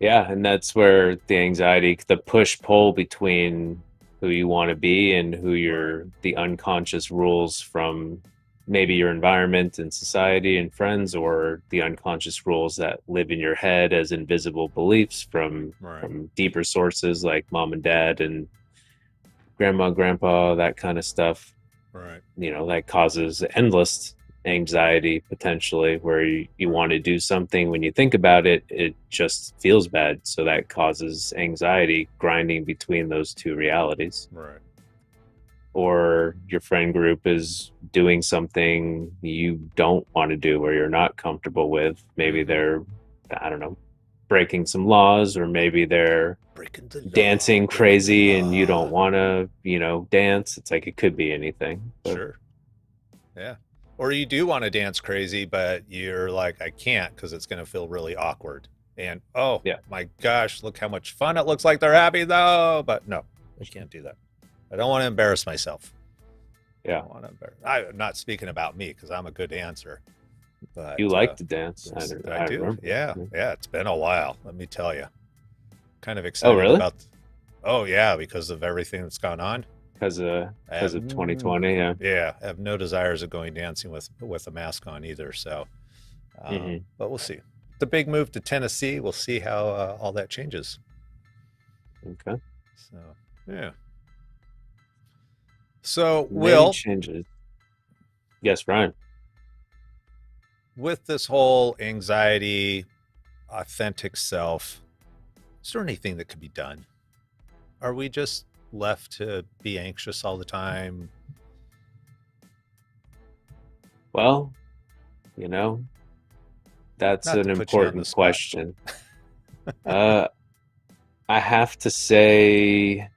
Yeah, and that's where the anxiety, the push-pull between who you want to be and the unconscious rules from maybe your environment and society and friends, or the unconscious rules that live in your head as invisible beliefs from deeper sources like mom and dad and grandma, grandpa, that kind of stuff. Right. That causes endless anxiety potentially, where you want to do something, when you think about it, it just feels bad. So that causes anxiety grinding between those two realities. Right. Or your friend group is doing something you don't want to do, or you're not comfortable with. Maybe they're, I don't know, breaking some laws, or maybe they're dancing crazy and you don't want to, dance. It's like, it could be anything. Sure. Yeah. Or you do want to dance crazy, but you're like, I can't because it's going to feel really awkward. And oh Yeah. my gosh, look how much fun it looks like they're having though. But no, I can't do that. I don't want to embarrass myself. Yeah. I'm not speaking about me because I'm a good dancer. But you like to dance. I do. Remember. Yeah. Yeah. It's been a while. Let me tell you. Kind of Oh, excited really? about. Oh yeah, because of everything that's gone on. Because of 2020. Yeah. Yeah. I have no desires of going dancing with a mask on either. So, but we'll see. The big move to Tennessee. We'll see how all that changes. Okay. So yeah. So Many Will, changes. Yes, Ryan. with this whole anxiety, authentic self, is there anything that could be done? Are we just left to be anxious all the time? Well, you know, that's Not to an put you on the important spot. question. I have to say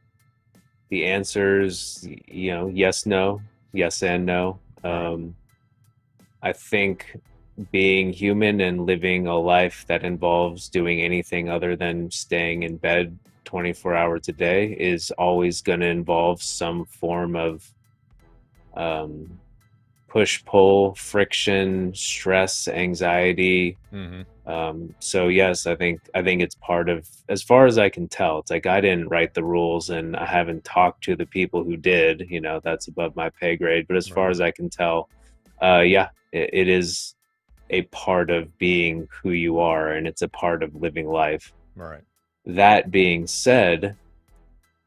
the answers, yes, no, yes, and no. I think being human and living a life that involves doing anything other than staying in bed 24 hours a day is always going to involve some form of push pull, friction, stress, anxiety. So yes, I think it's part of, as far as I can tell. It's like I didn't write the rules and I haven't talked to the people who did. That's above my pay grade. But as far as I can tell, yeah, it is a part of being who you are, and it's a part of living life. Right. That being said,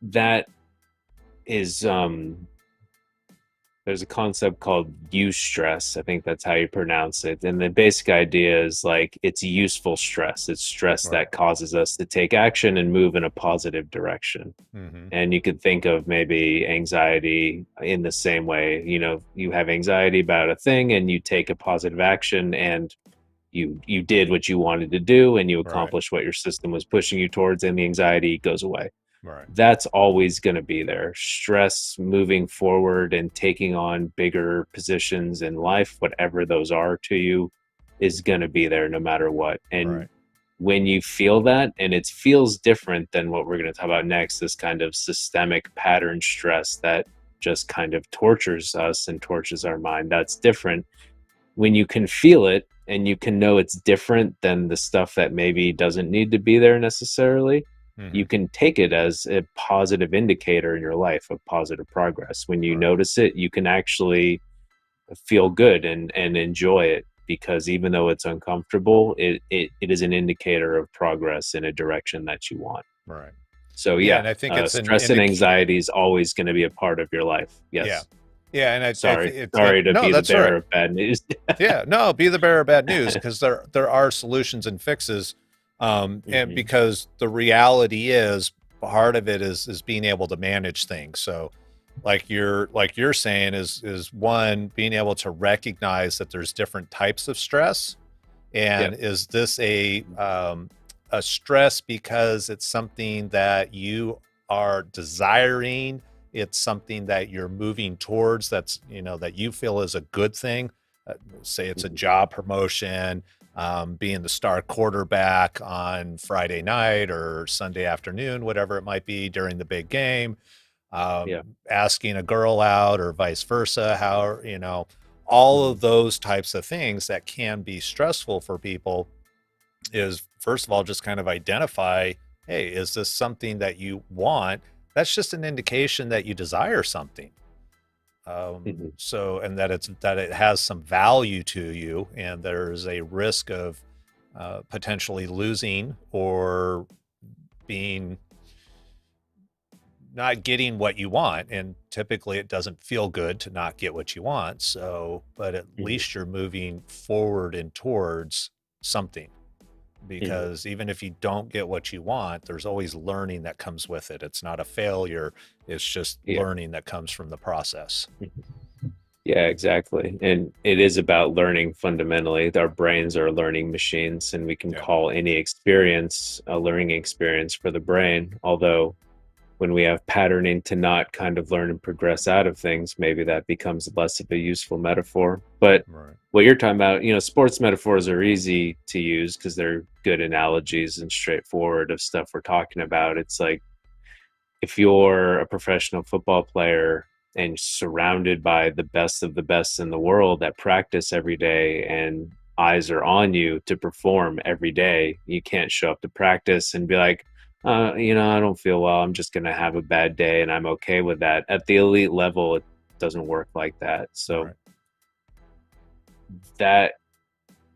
that is there's a concept called eustress. I think that's how you pronounce it. And the basic idea is like it's useful stress. It's stress that causes us to take action and move in a positive direction. And you could think of maybe anxiety in the same way. You have anxiety about a thing and you take a positive action and you did what you wanted to do and you accomplished what your system was pushing you towards, and the anxiety goes away. That's always going to be there. Stress moving forward and taking on bigger positions in life, whatever those are to you, is going to be there no matter what. And when you feel that, and it feels different than what we're going to talk about next, this kind of systemic pattern stress that just kind of tortures us and tortures our mind, that's different. When you can feel it and you can know it's different than the stuff that maybe doesn't need to be there necessarily, you can take it as a positive indicator in your life of positive progress. When you notice it, you can actually feel good and enjoy it, because even though it's uncomfortable, it is an indicator of progress in a direction that you want. So yeah, and I think it's stress and anxiety is always going to be a part of your life. Yes. Yeah, and sorry to be the bearer of bad news. Yeah, no, be the bearer of bad news, because there are solutions and fixes. And because the reality is, part of it is being able to manage things. So like you're saying is one, being able to recognize that there's different types of stress. And is this a stress because it's something that you are desiring? It's something that you're moving towards, that's, that you feel is a good thing. Say it's a job promotion, being the star quarterback on Friday night or Sunday afternoon, whatever it might be during the big game, asking a girl out or vice versa, all of those types of things that can be stressful for people. Is, first of all, just kind of identify, hey, is this something that you want? That's just an indication that you desire something. So, and that it has some value to you, and there's a risk of potentially losing or not getting what you want. And typically it doesn't feel good to not get what you want. So, but at least you're moving forward and towards something, because even if you don't get what you want, there's always learning that comes with it. It's not a failure. It's just learning that comes from the process. Yeah, exactly. And it is about learning fundamentally. Our brains are learning machines, and we can call any experience a learning experience for the brain. Although when we have patterning to not kind of learn and progress out of things, maybe that becomes less of a useful metaphor. But Right. what you're talking about, sports metaphors are easy to use because they're good analogies and straightforward of stuff we're talking about. It's like if you're a professional football player and surrounded by the best of the best in the world that practice every day and eyes are on you to perform every day, you can't show up to practice and be like, I don't feel well. I'm just going to have a bad day and I'm okay with that. At the elite level, it doesn't work like that. So Right. that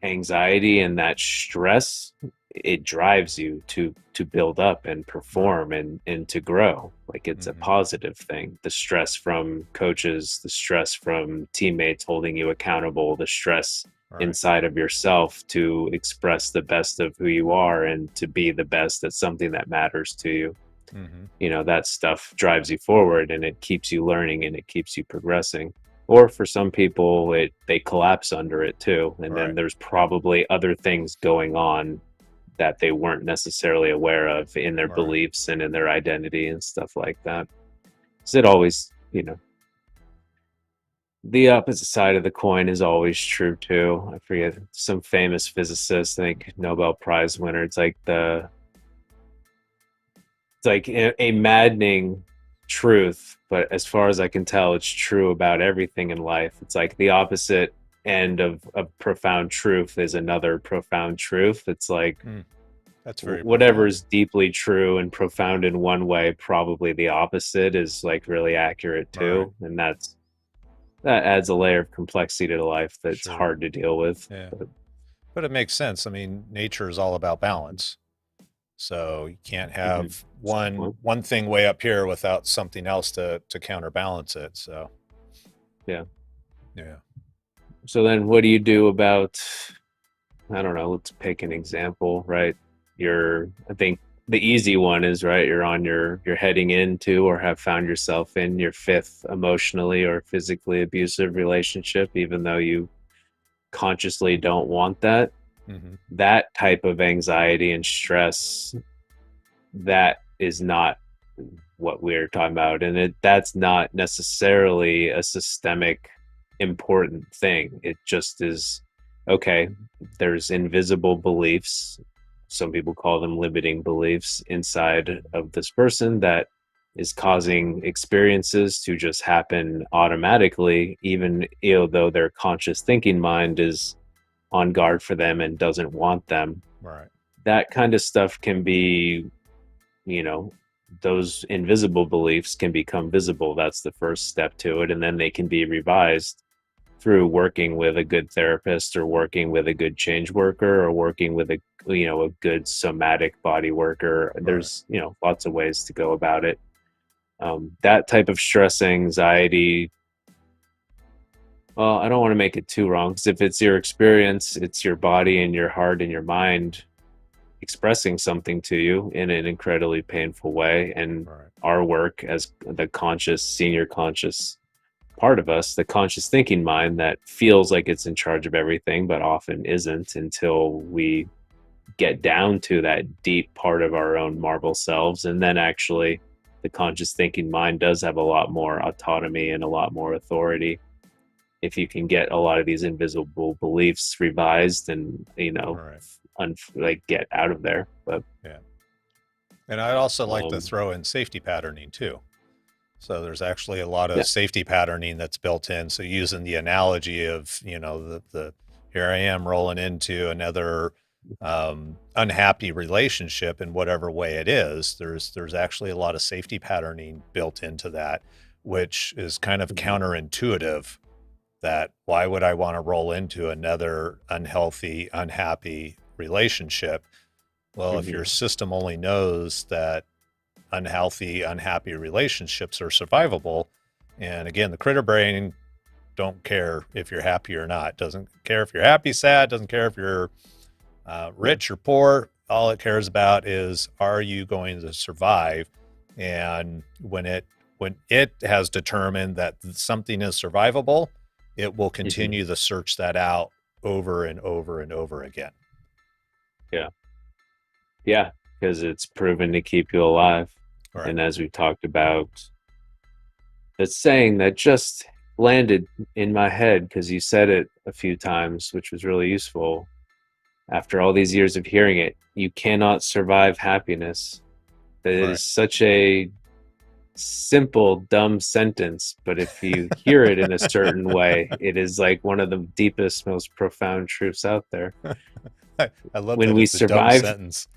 anxiety and that stress, it drives you to build up and perform and to grow. Like it's a positive thing. The stress from coaches, the stress from teammates holding you accountable, the stress inside of yourself to express the best of who you are and to be the best at something that matters to you. That stuff drives you forward and it keeps you learning and it keeps you progressing. Or for some people, they collapse under it too. And then there's probably other things going on that they weren't necessarily aware of in their beliefs and in their identity and stuff like that. So it always, the opposite side of the coin is always true too. I forget some famous physicist, I think Nobel Prize winner. It's like a maddening truth, but as far as I can tell, it's true about everything in life. It's like the opposite end of profound truth is another profound truth. It's like that's very whatever is deeply true and profound in one way, probably the opposite is like really accurate too. And that adds a layer of complexity to life that's hard to deal with. Yeah. But it makes sense. I mean, nature is all about balance. So you can't have one thing way up here without something else to counterbalance it. So yeah. So then what do you do about, I don't know, let's pick an example, right? I think the easy one is, right, you're heading into or have found yourself in your fifth emotionally or physically abusive relationship, even though you consciously don't want that. That type of anxiety and stress, that is not what we're talking about. And that's not necessarily a systemic important thing. It just is, okay, there's invisible beliefs. Some people call them limiting beliefs inside of this person that is causing experiences to just happen automatically, even though their conscious thinking mind is on guard for them and doesn't want them. Right. That kind of stuff can be, those invisible beliefs can become visible. That's the first step to it. And then they can be revised through working with a good therapist or working with a good change worker or working with a good somatic body worker. There's, lots of ways to go about it. That type of stress, anxiety, well, I don't want to make it too wrong, because if it's your experience, it's your body and your heart and your mind expressing something to you in an incredibly painful way. And our work as the conscious, senior conscious part of us, the conscious thinking mind that feels like it's in charge of everything, but often isn't until we get down to that deep part of our own marble selves. And then actually the conscious thinking mind does have a lot more autonomy and a lot more authority if you can get a lot of these invisible beliefs revised and get out of there. But and I'd also like to throw in safety patterning too. So there's actually a lot of safety patterning that's built in. So using the analogy of the here I am rolling into another unhappy relationship in whatever way it is, there's actually a lot of safety patterning built into that, which is kind of counterintuitive. That why would I want to roll into another unhealthy, unhappy relationship? Well, if your system only knows that unhealthy, unhappy relationships are survivable, and again, the critter brain don't care if you're happy or not, doesn't care if you're happy, sad, doesn't care if you're rich or poor. All it cares about is, are you going to survive? And when it has determined that something is survivable, it will continue to search that out over and over and over again. Yeah, because it's proven to keep you alive. Right. And as we talked about, the saying that just landed in my head because you said it a few times, which was really useful. After all these years of hearing it, you cannot survive happiness. That Right. is such a simple, dumb sentence, but if you hear it in a certain way, it is like one of the deepest, most profound truths out there. I love When that we it's a dumb survive, sentence.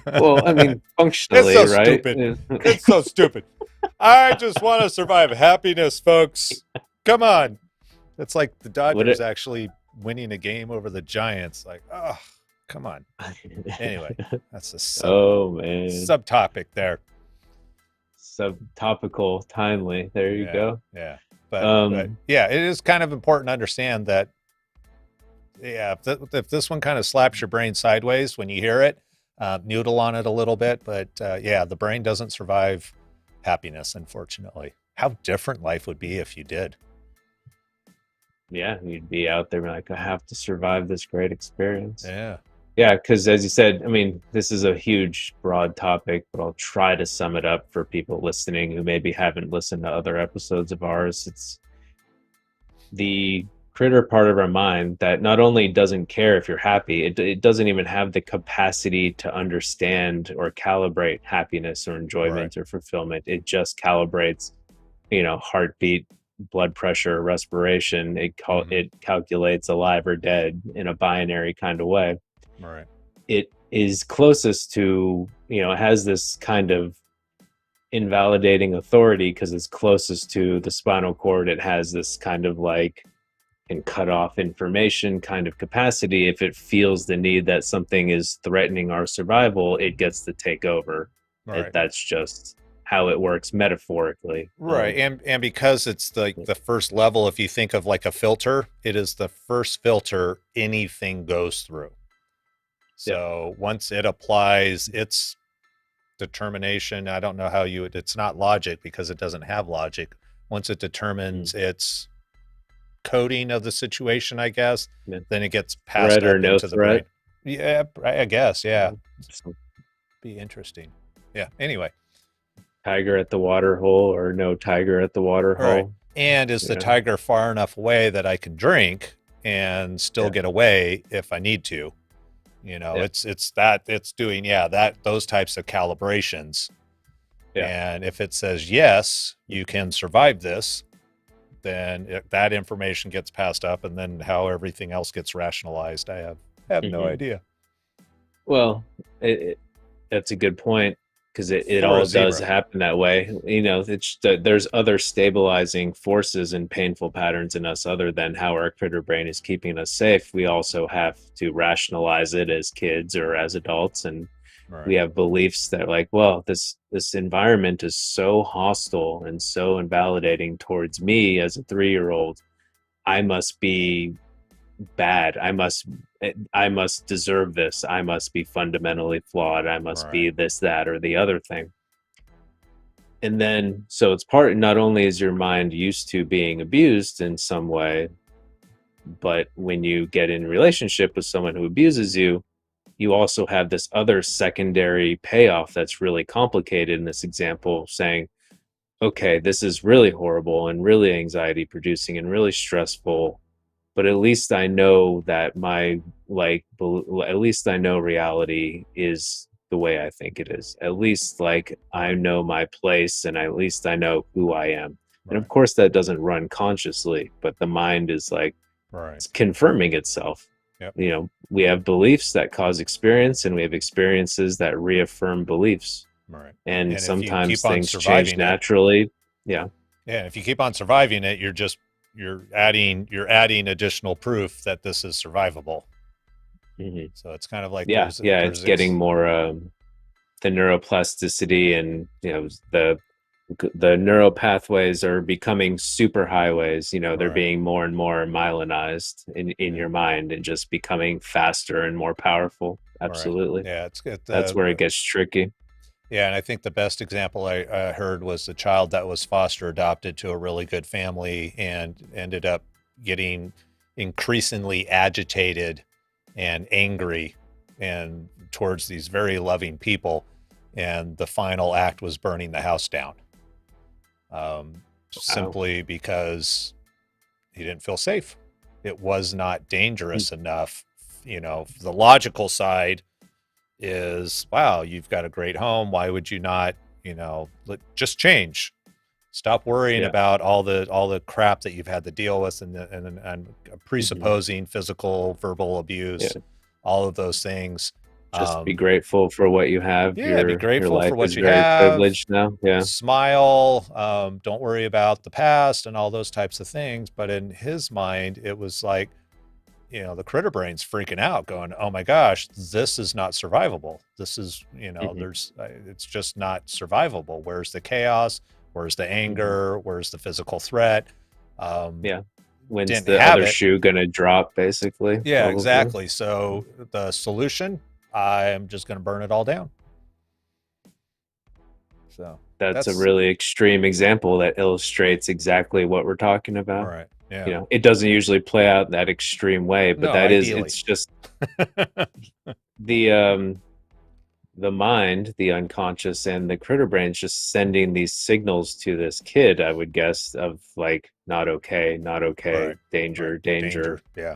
well, I mean, It's functionally, so right? stupid. It's so stupid. I just want to survive happiness, folks. Come on. It's like the Dodgers actually winning a game over the Giants. Like, oh, come on. Anyway, that's a subtopic there. Subtopical, timely. There you go. Yeah. But yeah, it is kind of important to understand that, yeah, if this one kind of slaps your brain sideways when you hear it, noodle on it a little bit. But yeah, the brain doesn't survive happiness, unfortunately. How different life would be if you did. Yeah, you'd be out there like, I have to survive this great experience. Yeah. Yeah, because as you said, I mean, this is a huge, broad topic, but I'll try to sum it up for people listening who maybe haven't listened to other episodes of ours. It's the critter part of our mind that not only doesn't care if you're happy, it doesn't even have the capacity to understand or calibrate happiness or enjoyment or fulfillment. It just calibrates, heartbeat, blood pressure, respiration. It calculates alive or dead in a binary kind of way. Right. It is closest to, it has this kind of invalidating authority because it's closest to the spinal cord. It has this kind of like can cut off information kind of capacity. If it feels the need that something is threatening our survival, it gets to take over. Right. That's just how it works metaphorically. Right. And because it's like the first level, if you think of like a filter, it is the first filter anything goes through. So once it applies its determination, I don't know how it's not logic because it doesn't have logic. Once it determines its coding of the situation, I guess, then it gets passed threat or no into the threat. brain. Yeah, I guess. Yeah. Be interesting. Yeah. Anyway. Tiger at the water hole or no tiger at the water hole. And is the tiger far enough away that I can drink and still get away if I need to? It's doing, those types of calibrations. Yeah. And if it says, yes, you can survive this, then that information gets passed up, and then how everything else gets rationalized, I have no idea. Well, that's a good point. Because it all does happen that way. There's other stabilizing forces and painful patterns in us other than how our critter brain is keeping us safe. We also have to rationalize it as kids or as adults. And we have beliefs that like, well, this environment is so hostile and so invalidating towards me as a 3-year-old. I must be bad. I must deserve this. I must be fundamentally flawed. I must be this, that, or the other thing. And then, so it's not only is your mind used to being abused in some way, but when you get in relationship with someone who abuses you, you also have this other secondary payoff that's really complicated in this example, saying, okay, this is really horrible and really anxiety producing and really stressful. But at least I know that at least I know reality is the way I think it is. At least I know my place and at least I know who I am. And of course that doesn't run consciously, but the mind is it's confirming itself. Yep. We have beliefs that cause experience and we have experiences that reaffirm beliefs. Right. And sometimes things change naturally. Yeah. Yeah. If you keep on surviving it, you're adding additional proof that this is survivable. So it's kind of like it's getting more the neuroplasticity and the neural pathways are becoming super highways. They're being more and more myelinized in your mind and just becoming faster and more powerful. Absolutely. Yeah, that's where it gets tricky. Yeah, and I think the best example I heard was the child that was foster adopted to a really good family and ended up getting increasingly agitated and angry and towards these very loving people. and the final act was burning the house down, simply because he didn't feel safe. It was not dangerous enough. You know, the logical side is, wow, you've got a great home. Why would you not, you know, just change? Stop worrying about all the crap that you've had to deal with, and presupposing physical, verbal abuse, all of those things. Just be grateful for what you have. Yeah, be grateful your life for what is you very have. privileged now. Yeah. Smile. Don't worry about the past and all those types of things. But in his mind, it was like, you know, the critter brain's freaking out, going, "Oh my gosh, this is not survivable. This is, you know, it's just not survivable. Where's the chaos? Where's the anger? Where's the physical threat?" When's the other shoe gonna drop, basically? Yeah, probably. Exactly. So the solution, I'm just going to burn it all down. So that's a really extreme example that illustrates exactly what we're talking about. Right. Yeah. You know, it doesn't usually play out that extreme way, but it's just the mind, the unconscious, and the critter brain's just sending these signals to this kid, I would guess, of like, not okay, right. danger. Yeah.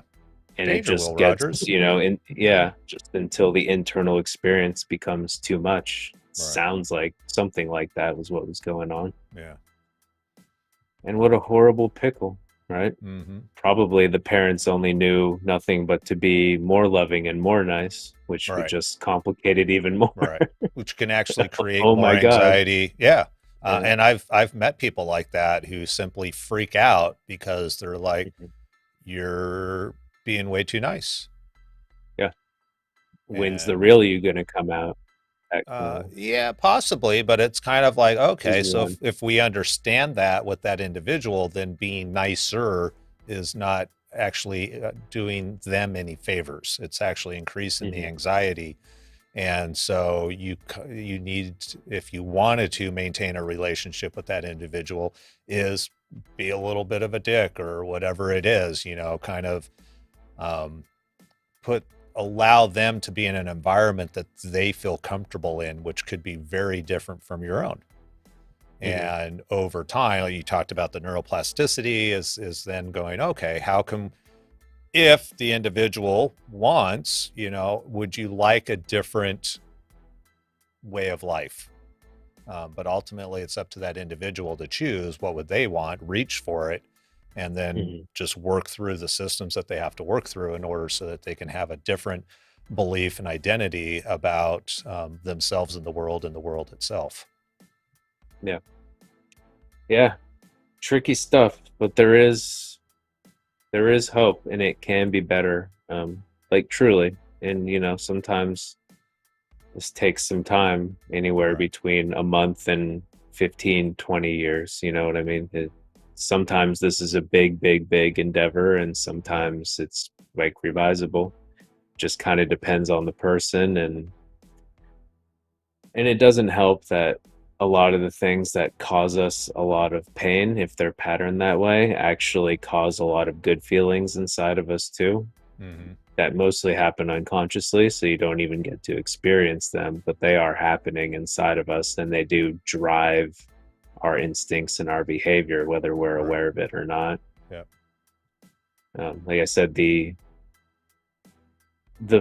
And danger, it just gets, Rogers. You know, just until the internal experience becomes too much. Right. Sounds like something like that was what was going on. Yeah. And what a horrible pickle, right? Probably the parents only knew nothing but to be more loving and more nice, which would just complicate it even more. Right. Which can actually create more anxiety. Yeah. And I've met people like that who simply freak out because they're like, you're being way too nice. Yeah. When's the real you gonna come out? Yeah, possibly, but it's kind of like, okay, so if we understand that with that individual, then being nicer is not actually doing them any favors. It's actually increasing the anxiety. And so you need, if you wanted to maintain a relationship with that individual, is be a little bit of a dick or whatever it is, you know, kind of allow them to be in an environment that they feel comfortable in, which could be very different from your own. And over time, you talked about the neuroplasticity is then going, okay, how come, if the individual wants, you know, would you like a different way of life? But ultimately it's up to that individual to choose what would they want, reach for it, and then just work through the systems that they have to work through in order so that they can have a different belief and identity about themselves and the world itself. Yeah. Yeah. Tricky stuff, but there is hope, and it can be better. Like truly. And, you know, sometimes this takes some time, anywhere between a month and 15, 20 years. You know what I mean? Sometimes this is a big endeavor, and sometimes it's like revisable. Just kind of depends on the person, and it doesn't help that a lot of the things that cause us a lot of pain, if they're patterned that way, actually cause a lot of good feelings inside of us too. That mostly happen unconsciously, so you don't even get to experience them, but they are happening inside of us, and they do drive our instincts and our behavior, whether we're aware of it or not. Yeah. Like I said, the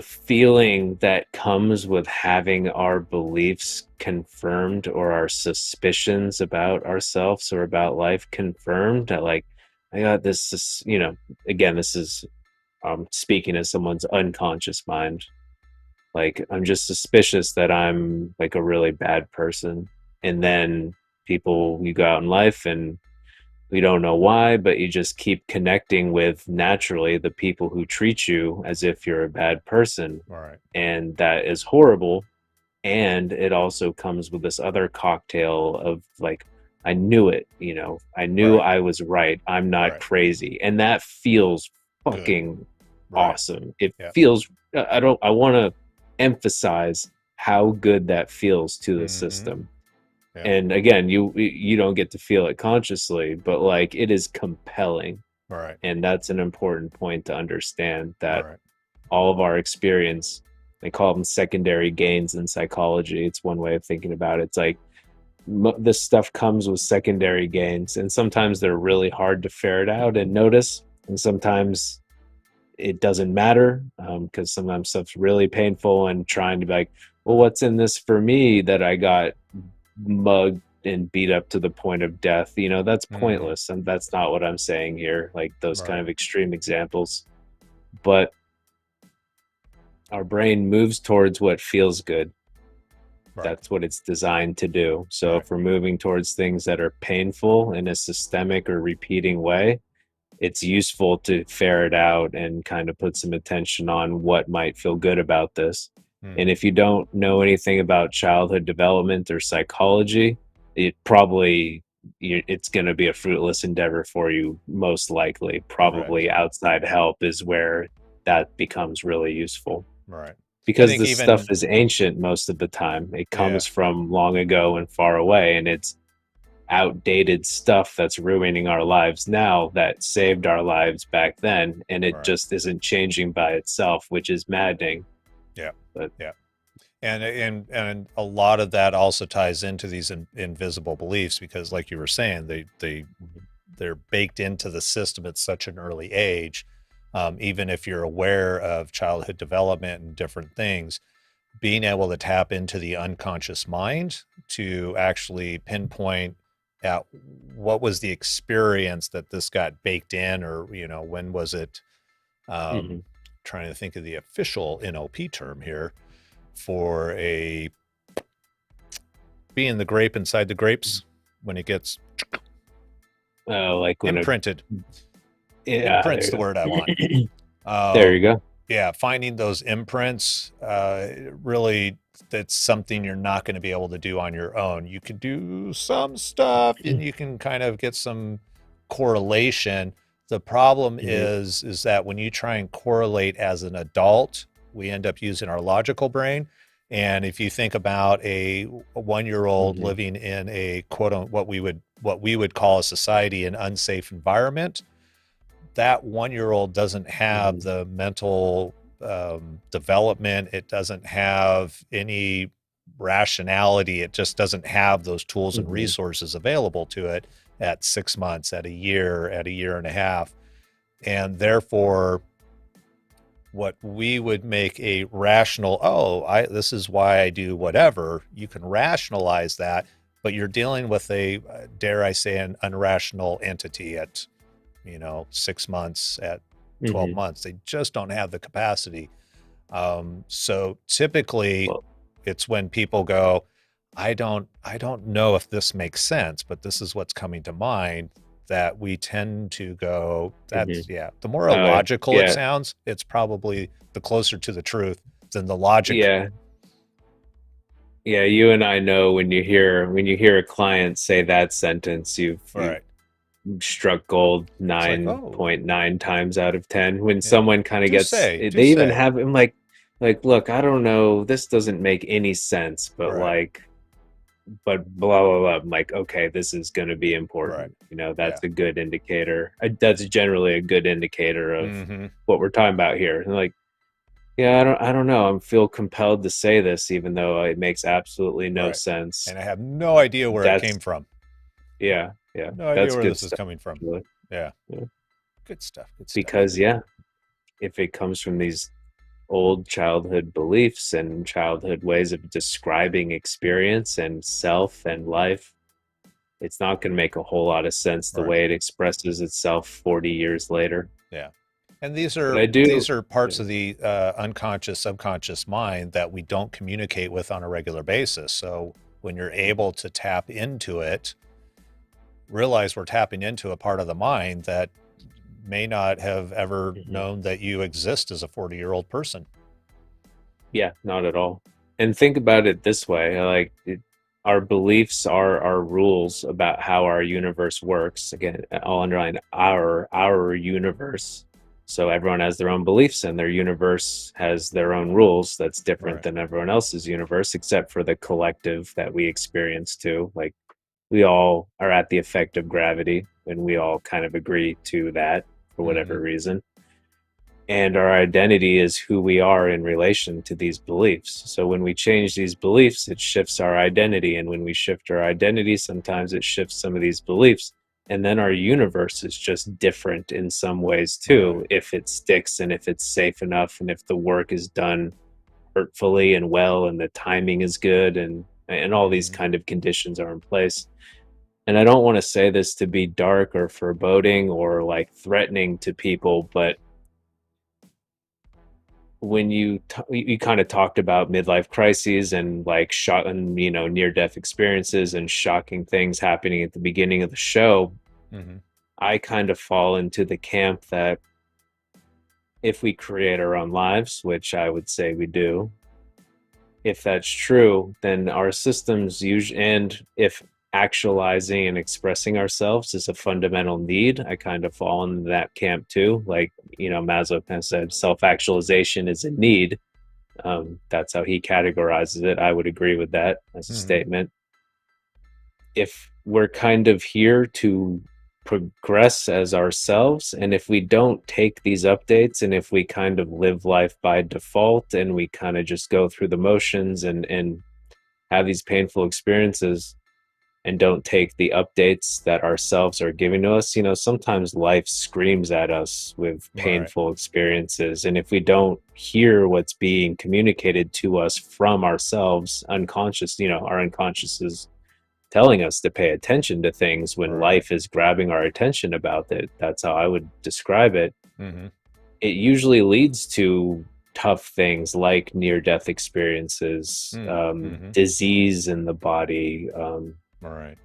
feeling that comes with having our beliefs confirmed, or our suspicions about ourselves or about life confirmed, that like, I got this, you know, again, this is speaking as someone's unconscious mind. Like, I'm just suspicious that I'm like a really bad person. And then you go out in life and we don't know why, but you just keep connecting with, naturally, the people who treat you as if you're a bad person. Right. And that is horrible. And it also comes with this other cocktail of like, I knew it, you know, I knew I was right. I'm not crazy. And that feels fucking awesome. It feels, I want to emphasize how good that feels to the system. And again, you don't get to feel it consciously, but like, it is compelling. Right. And that's an important point to understand, that all of our experience, they call them secondary gains in psychology. It's one way of thinking about it. It's like this stuff comes with secondary gains, and sometimes they're really hard to ferret out and notice, and sometimes it doesn't matter, because sometimes stuff's really painful, and trying to be like, well, what's in this for me that I got mugged and beat up to the point of death? That's pointless, and that's not what I'm saying here, like those kind of extreme examples. But our brain moves towards what feels good. That's what it's designed to do. So if we're moving towards things that are painful in a systemic or repeating way, it's useful to ferret out and kind of put some attention on what might feel good about this. And if you don't know anything about childhood development or psychology, it's going to be a fruitless endeavor for you, most likely. Probably outside help is where that becomes really useful. Right. Because this stuff is ancient most of the time. It comes from long ago and far away, and it's outdated stuff that's ruining our lives now that saved our lives back then, and it just isn't changing by itself, which is maddening. And a lot of that also ties into these invisible beliefs, because like you were saying, they're baked into the system at such an early age. Even if you're aware of childhood development and different things, being able to tap into the unconscious mind to actually pinpoint at what was the experience that this got baked in, or, when was it, trying to think of the official NLP term here for being the grape inside the grapes when it gets like imprinted. Imprint's the word I want. There you go. Yeah, finding those imprints, really, that's something you're not going to be able to do on your own. You can do some stuff, and you can kind of get some correlation. The problem is that when you try and correlate as an adult, we end up using our logical brain. And if you think about a 1-year-old living in a what we would call a society, an unsafe environment, that 1-year-old doesn't have the mental development. It doesn't have any rationality. It just doesn't have those tools and resources available to it at 6 months, at a year and a half. And therefore, what we would make a rational, this is why I do whatever, you can rationalize that, but you're dealing with a, dare I say, an unrational entity at 6 months, at 12 months. They just don't have the capacity. So typically it's when people go, I don't know if this makes sense, but this is what's coming to mind, that we tend to go, that's the more illogical it sounds, it's probably the closer to the truth than the logic. You and I know when you hear a client say that sentence, you've struck gold 9.9 times out of 10. When someone kind of gets, they even have him like, look, I don't know, this doesn't make any sense, but but blah blah blah. I'm like, okay, this is going to be important. That's a good indicator. That's generally a good indicator of what we're talking about here. And like, I don't know. I feel compelled to say this, even though it makes absolutely no sense, and I have no idea where it came from. No idea where this is coming from. Good stuff. Because if it comes from these old childhood beliefs and childhood ways of describing experience and self and life, it's not going to make a whole lot of sense the way it expresses itself 40 years later. And these are parts of the unconscious, subconscious mind that we don't communicate with on a regular basis. So when you're able to tap into it, realize we're tapping into a part of the mind that may not have ever known that you exist as a 40-year-old person. Not at all. And think about it this way, our beliefs are our rules about how our universe works. Again, I'll underline our universe. So everyone has their own beliefs, and their universe has their own rules that's different than everyone else's universe, except for the collective that we experience too. Like, we all are at the effect of gravity, and we all kind of agree to that for whatever reason. and our identity is who we are in relation to these beliefs. So when we change these beliefs, it shifts our identity, and when we shift our identity, sometimes it shifts some of these beliefs, and then our universe is just different in some ways too, Right. if it sticks and if it's safe enough and if the work is done hurtfully and well and the timing is good, and all these Mhm. kind of conditions are in place. And I don't want to say this to be dark or foreboding or like threatening to people, but when you kind of talked about midlife crises and like shock and near death experiences and shocking things happening at the beginning of the show, Mhm. I kind of fall into the camp that if we create our own lives, which I would say we do, if that's true, then our systems usually, and if actualizing and expressing ourselves is a fundamental need, I kind of fall in that camp too. Like, Maslow kind of said, self actualization is a need. That's how he categorizes it. I would agree with that as a Mhm. statement. If we're kind of here to progress as ourselves, and if we don't take these updates, and if we kind of live life by default and we kind of just go through the motions and have these painful experiences and don't take the updates that ourselves are giving to us, sometimes life screams at us with Right. painful experiences, and if we don't hear what's being communicated to us from ourselves unconscious, our unconscious is telling us to pay attention to things when Right. life is grabbing our attention about it. That's how I would describe it. Mhm. It usually leads to tough things like near death experiences, Mhm. disease in the body, Right.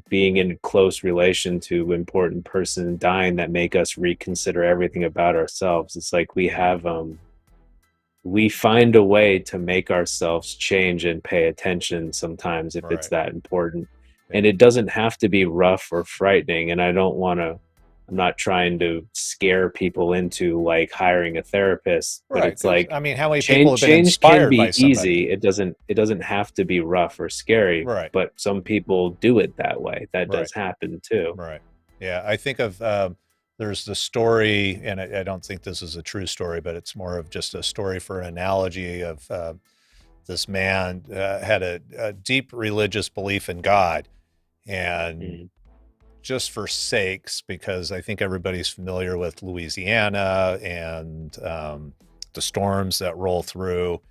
being in close relation to important person dying that make us reconsider everything about ourselves. It's like we find a way to make ourselves change and pay attention sometimes if it's Right. that important. Yeah. And it doesn't have to be rough or frightening. And I'm not trying to scare people into like hiring a therapist, but Right. it's Because like I mean, how many people have been change can inspired by be somebody? easy. It doesn't have to be rough or scary, Right. but some people do it that way. That Right. does happen too. Right. Yeah. I think of there's the story, and I don't think this is a true story, but it's more of just a story for an analogy of this man had a deep religious belief in God, and Mm, just for sakes, because I think everybody's familiar with Louisiana and the storms that roll through, mm,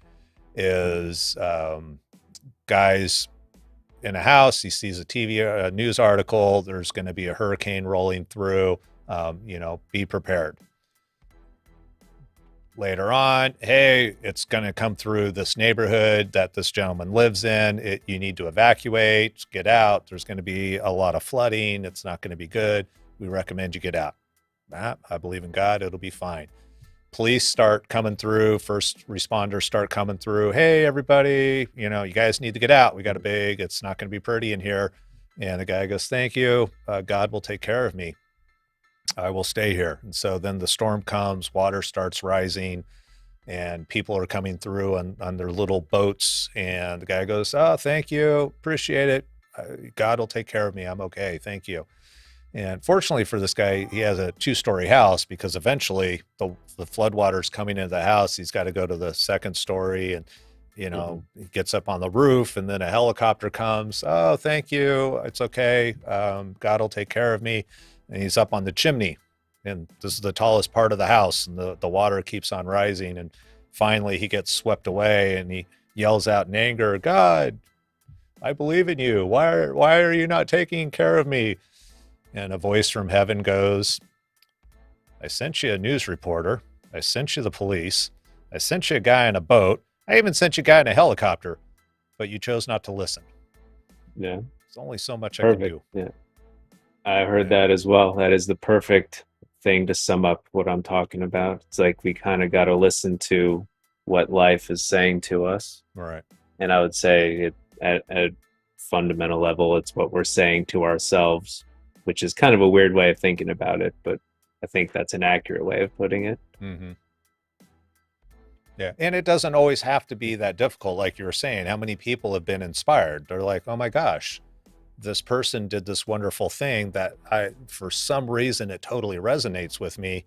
is guys in a house. He sees a TV news article. There's going to be a hurricane rolling through. Be prepared. Later on, hey, it's going to come through this neighborhood that this gentleman lives in. You need to evacuate, get out. There's going to be a lot of flooding. It's not going to be good. We recommend you get out. I believe in God. It'll be fine. Police start coming through. First responders start coming through. Hey, everybody, you guys need to get out. We got a mm, big, it's not going to be pretty in here. And the guy goes, thank you. God will take care of me. I will stay here. And so then the storm comes, water starts rising, and people are coming through on their little boats. And the guy goes, oh, thank you. Appreciate it. God will take care of me. I'm okay. Thank you. And fortunately for this guy, he has a two-story house, because eventually the floodwater's coming into the house. He's got to go to the second story, and mhm, he gets up on the roof, and then a helicopter comes. Oh, thank you. It's okay. God will take care of me. And he's up on the chimney, and this is the tallest part of the house, and the water keeps on rising. And finally, he gets swept away, and he yells out in anger, God, I believe in you. Why are you not taking care of me? And a voice from heaven goes, I sent you a news reporter. I sent you the police. I sent you a guy in a boat. I even sent you a guy in a helicopter, but you chose not to listen. yeah, There's only so much I can perfect. do. Yeah. I heard Yeah. that as well. That is the perfect thing to sum up what I'm talking about. It's like we kind of got to listen to what life is saying to us. Right. And I would say at fundamental level, it's what we're saying to ourselves, which is kind of a weird way of thinking about it, but I think that's an accurate way of putting it. Mm-hmm. Yeah. And it doesn't always have to be that difficult. Like you were saying, how many people have been inspired? They're like, oh my gosh, this person did this wonderful thing that for some reason, it totally resonates with me.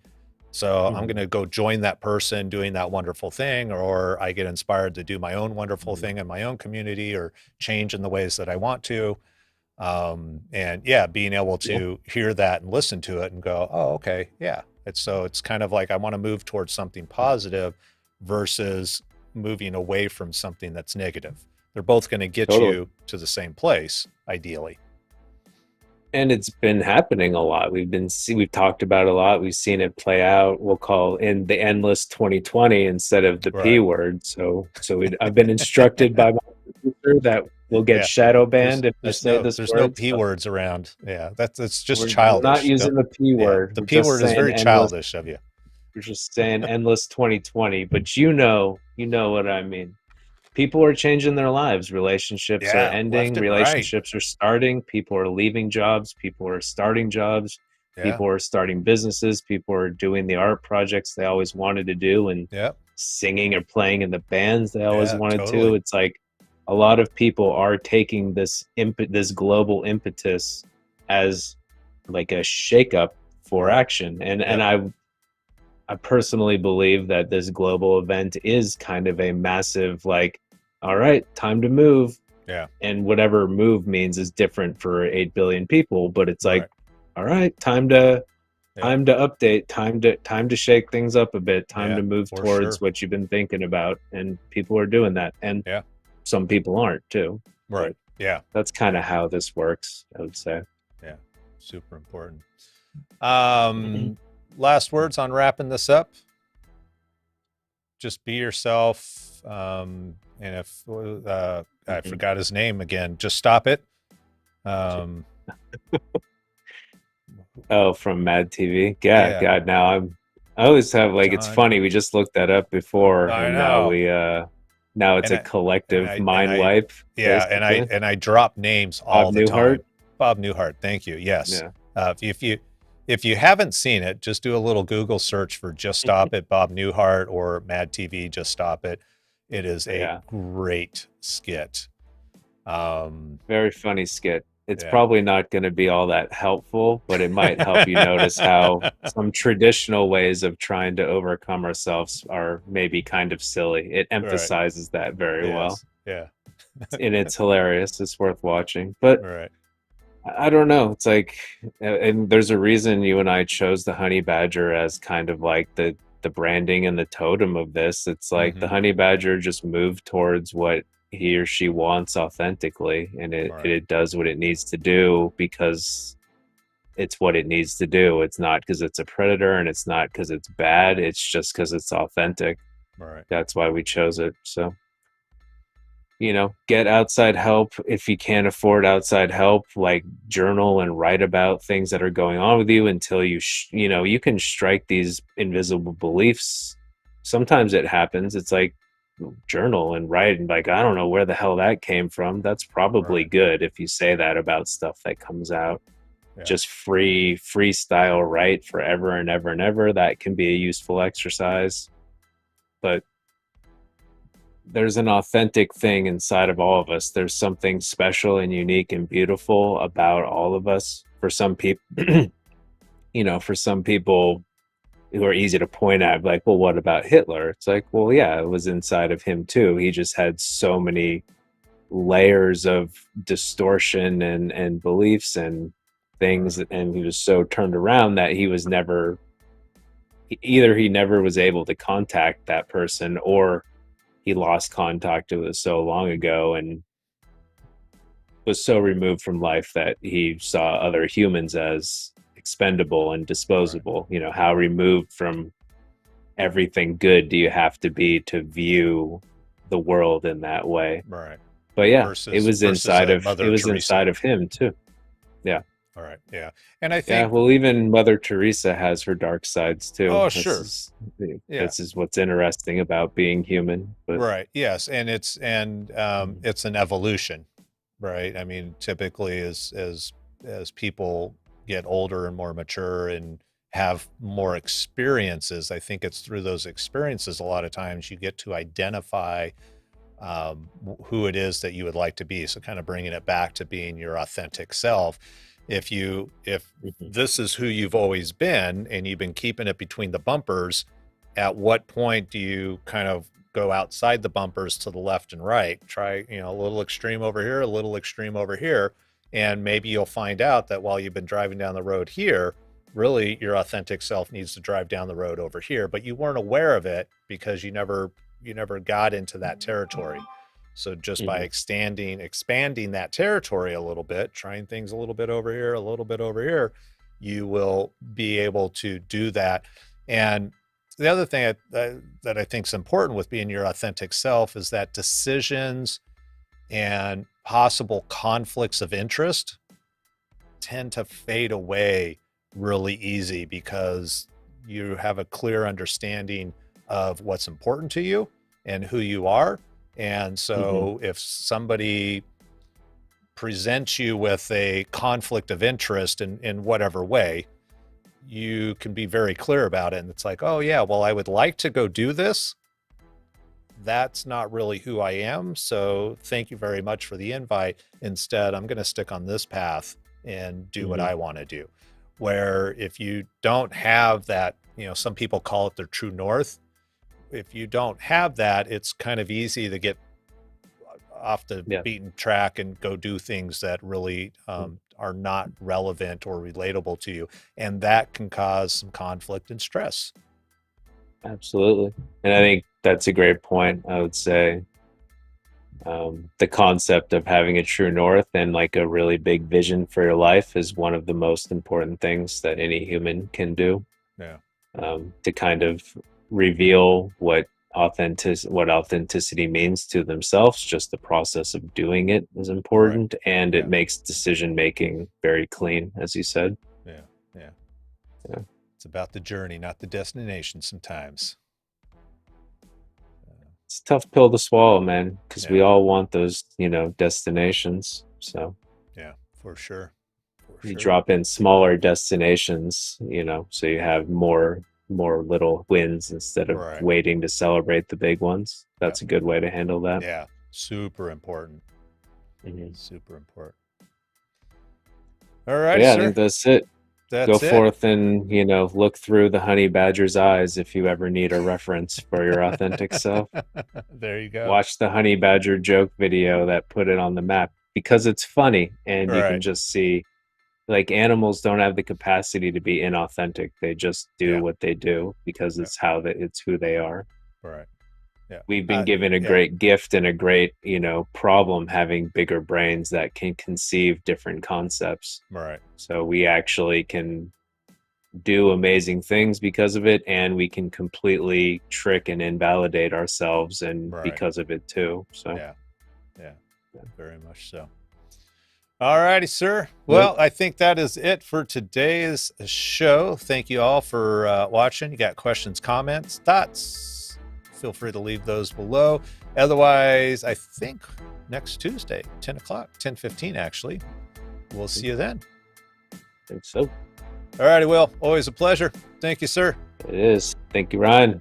So I'm Mhm. going to go join that person doing that wonderful thing, or I get inspired to do my own wonderful Mhm. thing in my own community or change in the ways that I want to. And yeah, being able Yeah, to hear that and listen to it and go, oh, okay, yeah. It's kind of like I want to move towards something positive versus moving away from something that's negative. They're both going to get totally. you to the same place, ideally. And it's been happening a lot. We've talked about it a lot. We've seen it play out. We'll call in the endless 2020 instead of the P Right. word. I've been instructed by my producer that we'll get Yeah. shadow There's banned if we there's say no this there's no word. P So words around. Yeah. That's just we're not childish. using Don't the P yeah. word. The We're P just word is saying very endless. childish of you. We're just saying endless 2020. But you know what I mean. People are changing their lives. Relationships are Yeah, ending, left and right. relationships are starting, people are leaving jobs, people are starting jobs, Yeah. people are starting businesses, people are doing the art projects they always wanted to do and Yep. singing or playing in the bands they always Yeah, wanted to. totally. It's like a lot of people are taking this global impetus as like a shakeup for Right. action. And Yep. I personally believe that this global event is kind of a massive, like, all right, time to move. Yeah. And whatever move means is different for 8 billion people. But it's like, Right. all right, Yep. time to update, time to shake things up a bit, time Yeah, to move for towards sure. what you've been thinking about. And people are doing that. And Yeah. some people aren't too. Right. But Yeah. that's kind Yeah. of how this works, I would say. Yeah. Super important. Um, Last words on wrapping this up. Just be yourself. And if I forgot his name again, just stop it. Um, Oh, from Mad TV. Yeah, yeah, God, I always have like it's John. funny, we just looked that up before I and know. now it's And a I and collective I and mind I wipe, yeah, basically. and I drop names Bob all the Newhart. time. Bob Newhart, thank you. Yes. Yeah. If you haven't seen it, just do a little Google search for Just Stop It, Bob Newhart, or Mad TV, Just Stop It. It is a Yeah. great skit. Very funny skit. It's Yeah. probably not going to be all that helpful, but it might help you notice how some traditional ways of trying to overcome ourselves are maybe kind of silly. It Right. emphasizes that very well. Yes. Yeah. And it's hilarious. It's worth watching. But Right. I don't know. It's like, and there's a reason you and I chose the honey badger as kind of like the branding and the totem of this. It's like the Hmm. honey badger just moved towards what he or she wants authentically, and Right. it does what it needs to do because it's what it needs to do. It's not because it's a predator, and it's not because it's bad. It's just because it's authentic. Right. That's why we chose it. So get outside help if you can't afford outside help, like journal and write about things that are going on with you until you can strike these invisible beliefs. Sometimes it happens. It's like journal and write and like, I don't know where the hell that came from. That's probably Right. good if you say that about stuff that comes out. Yeah. Just freestyle write forever and ever and ever. That can be a useful exercise. But there's an authentic thing inside of all of us. There's something special and unique and beautiful about all of us. For some people, for some people who are easy to point at, like, well, what about Hitler? It's like, well, yeah, it was inside of him too. He just had so many layers of distortion and beliefs and things, Right. and he was so turned around that he never was able to contact that person, or he lost contact. It was so long ago and was so removed from life that he saw other humans as expendable and Right. disposable. How removed from everything good do you have to be to view the world in that way? Right. But yeah, Versus a it Mother was Teresa. inside of him too. Yeah. All right. Yeah. And I Yeah, think, well, even Mother Teresa has her dark sides too. oh, sure. Yeah. This is what's interesting about being human. But Right. Yes. And it's an evolution, right? I mean, typically as people get older and more mature and have more experiences, I think it's through those experiences a lot of times you get to identify who it is that you would like to be. So kind of bringing it back to being your authentic self. If Mhm. this is who you've always been and you've been keeping it between the bumpers, at what point do you kind of go outside the bumpers to the left and right? Try, a little extreme over here, a little extreme over here, and maybe you'll find out that while you've been driving down the road here, really your authentic self needs to drive down the road over here, but you weren't aware of it because you never got into that territory. So just by Mhm. expanding that territory a little bit, trying things a little bit over here, a little bit over here, you will be able to do that. And the other thing that I think is important with being your authentic self is that decisions and possible conflicts of interest tend to fade away really easy because you have a clear understanding of what's important to you and who you are. And Mhm. so if somebody presents you with a conflict of interest in whatever way, you can be very clear about it. And it's like, oh, yeah, well, I would like to go do this. That's not really who I am. So thank you very much for the invite. Instead, I'm going to stick on this path and do what Mhm. I want to do. Where if you don't have that, some people call it their true north. If you don't have that, it's kind of easy to get off the Yeah. beaten track and go do things that really Mm. are not relevant or relatable to you. And that can cause some conflict and stress. Absolutely. And I think that's a great point. I would say the concept of having a true north and like a really big vision for your life is one of the most important things that any human can do, Yeah. to kind of reveal what authenticity means to themselves. Just the process of doing it is Right. important, and it Yeah. makes decision making very clean, as you said. Yeah. Yeah. Yeah. It's about the journey, not the destination sometimes. It's a tough pill to swallow, man, because we Yeah. all want those, destinations. So Yeah. For sure. For you sure. drop in smaller destinations, so you have more little wins instead of Right. waiting to celebrate the big ones. Yeah. That's a good way to handle that. Yeah. Super important. Mhm. Super important. All righty, Yeah, I sir. think that's it. Go That's it. forth and, look through the honey badger's eyes if you ever need a reference for your authentic self. There you go. Watch the honey badger joke video that put it on the map because it's funny and you can Right. just see, like, animals don't have the capacity to be inauthentic. They just do Yeah. what they do because Yeah. it's who they are. Right. Yeah. We've been given a Yeah. great gift and a great, problem having bigger brains that can conceive different concepts. Right. So we actually can do amazing things because of it, and we can completely trick and invalidate ourselves and Right. because of it too. So Yeah. Yeah. yeah. Very much so. All righty, sir. Yep. Well, I think that is it for today's show. Thank you all for watching. You got questions, comments, thoughts? Feel free to leave those below. Otherwise, I think next Tuesday, 10 o'clock, 10:15 actually. We'll see you then. I think so. All righty, Will. Always a pleasure. Thank you, sir. It is. Thank you, Ryan.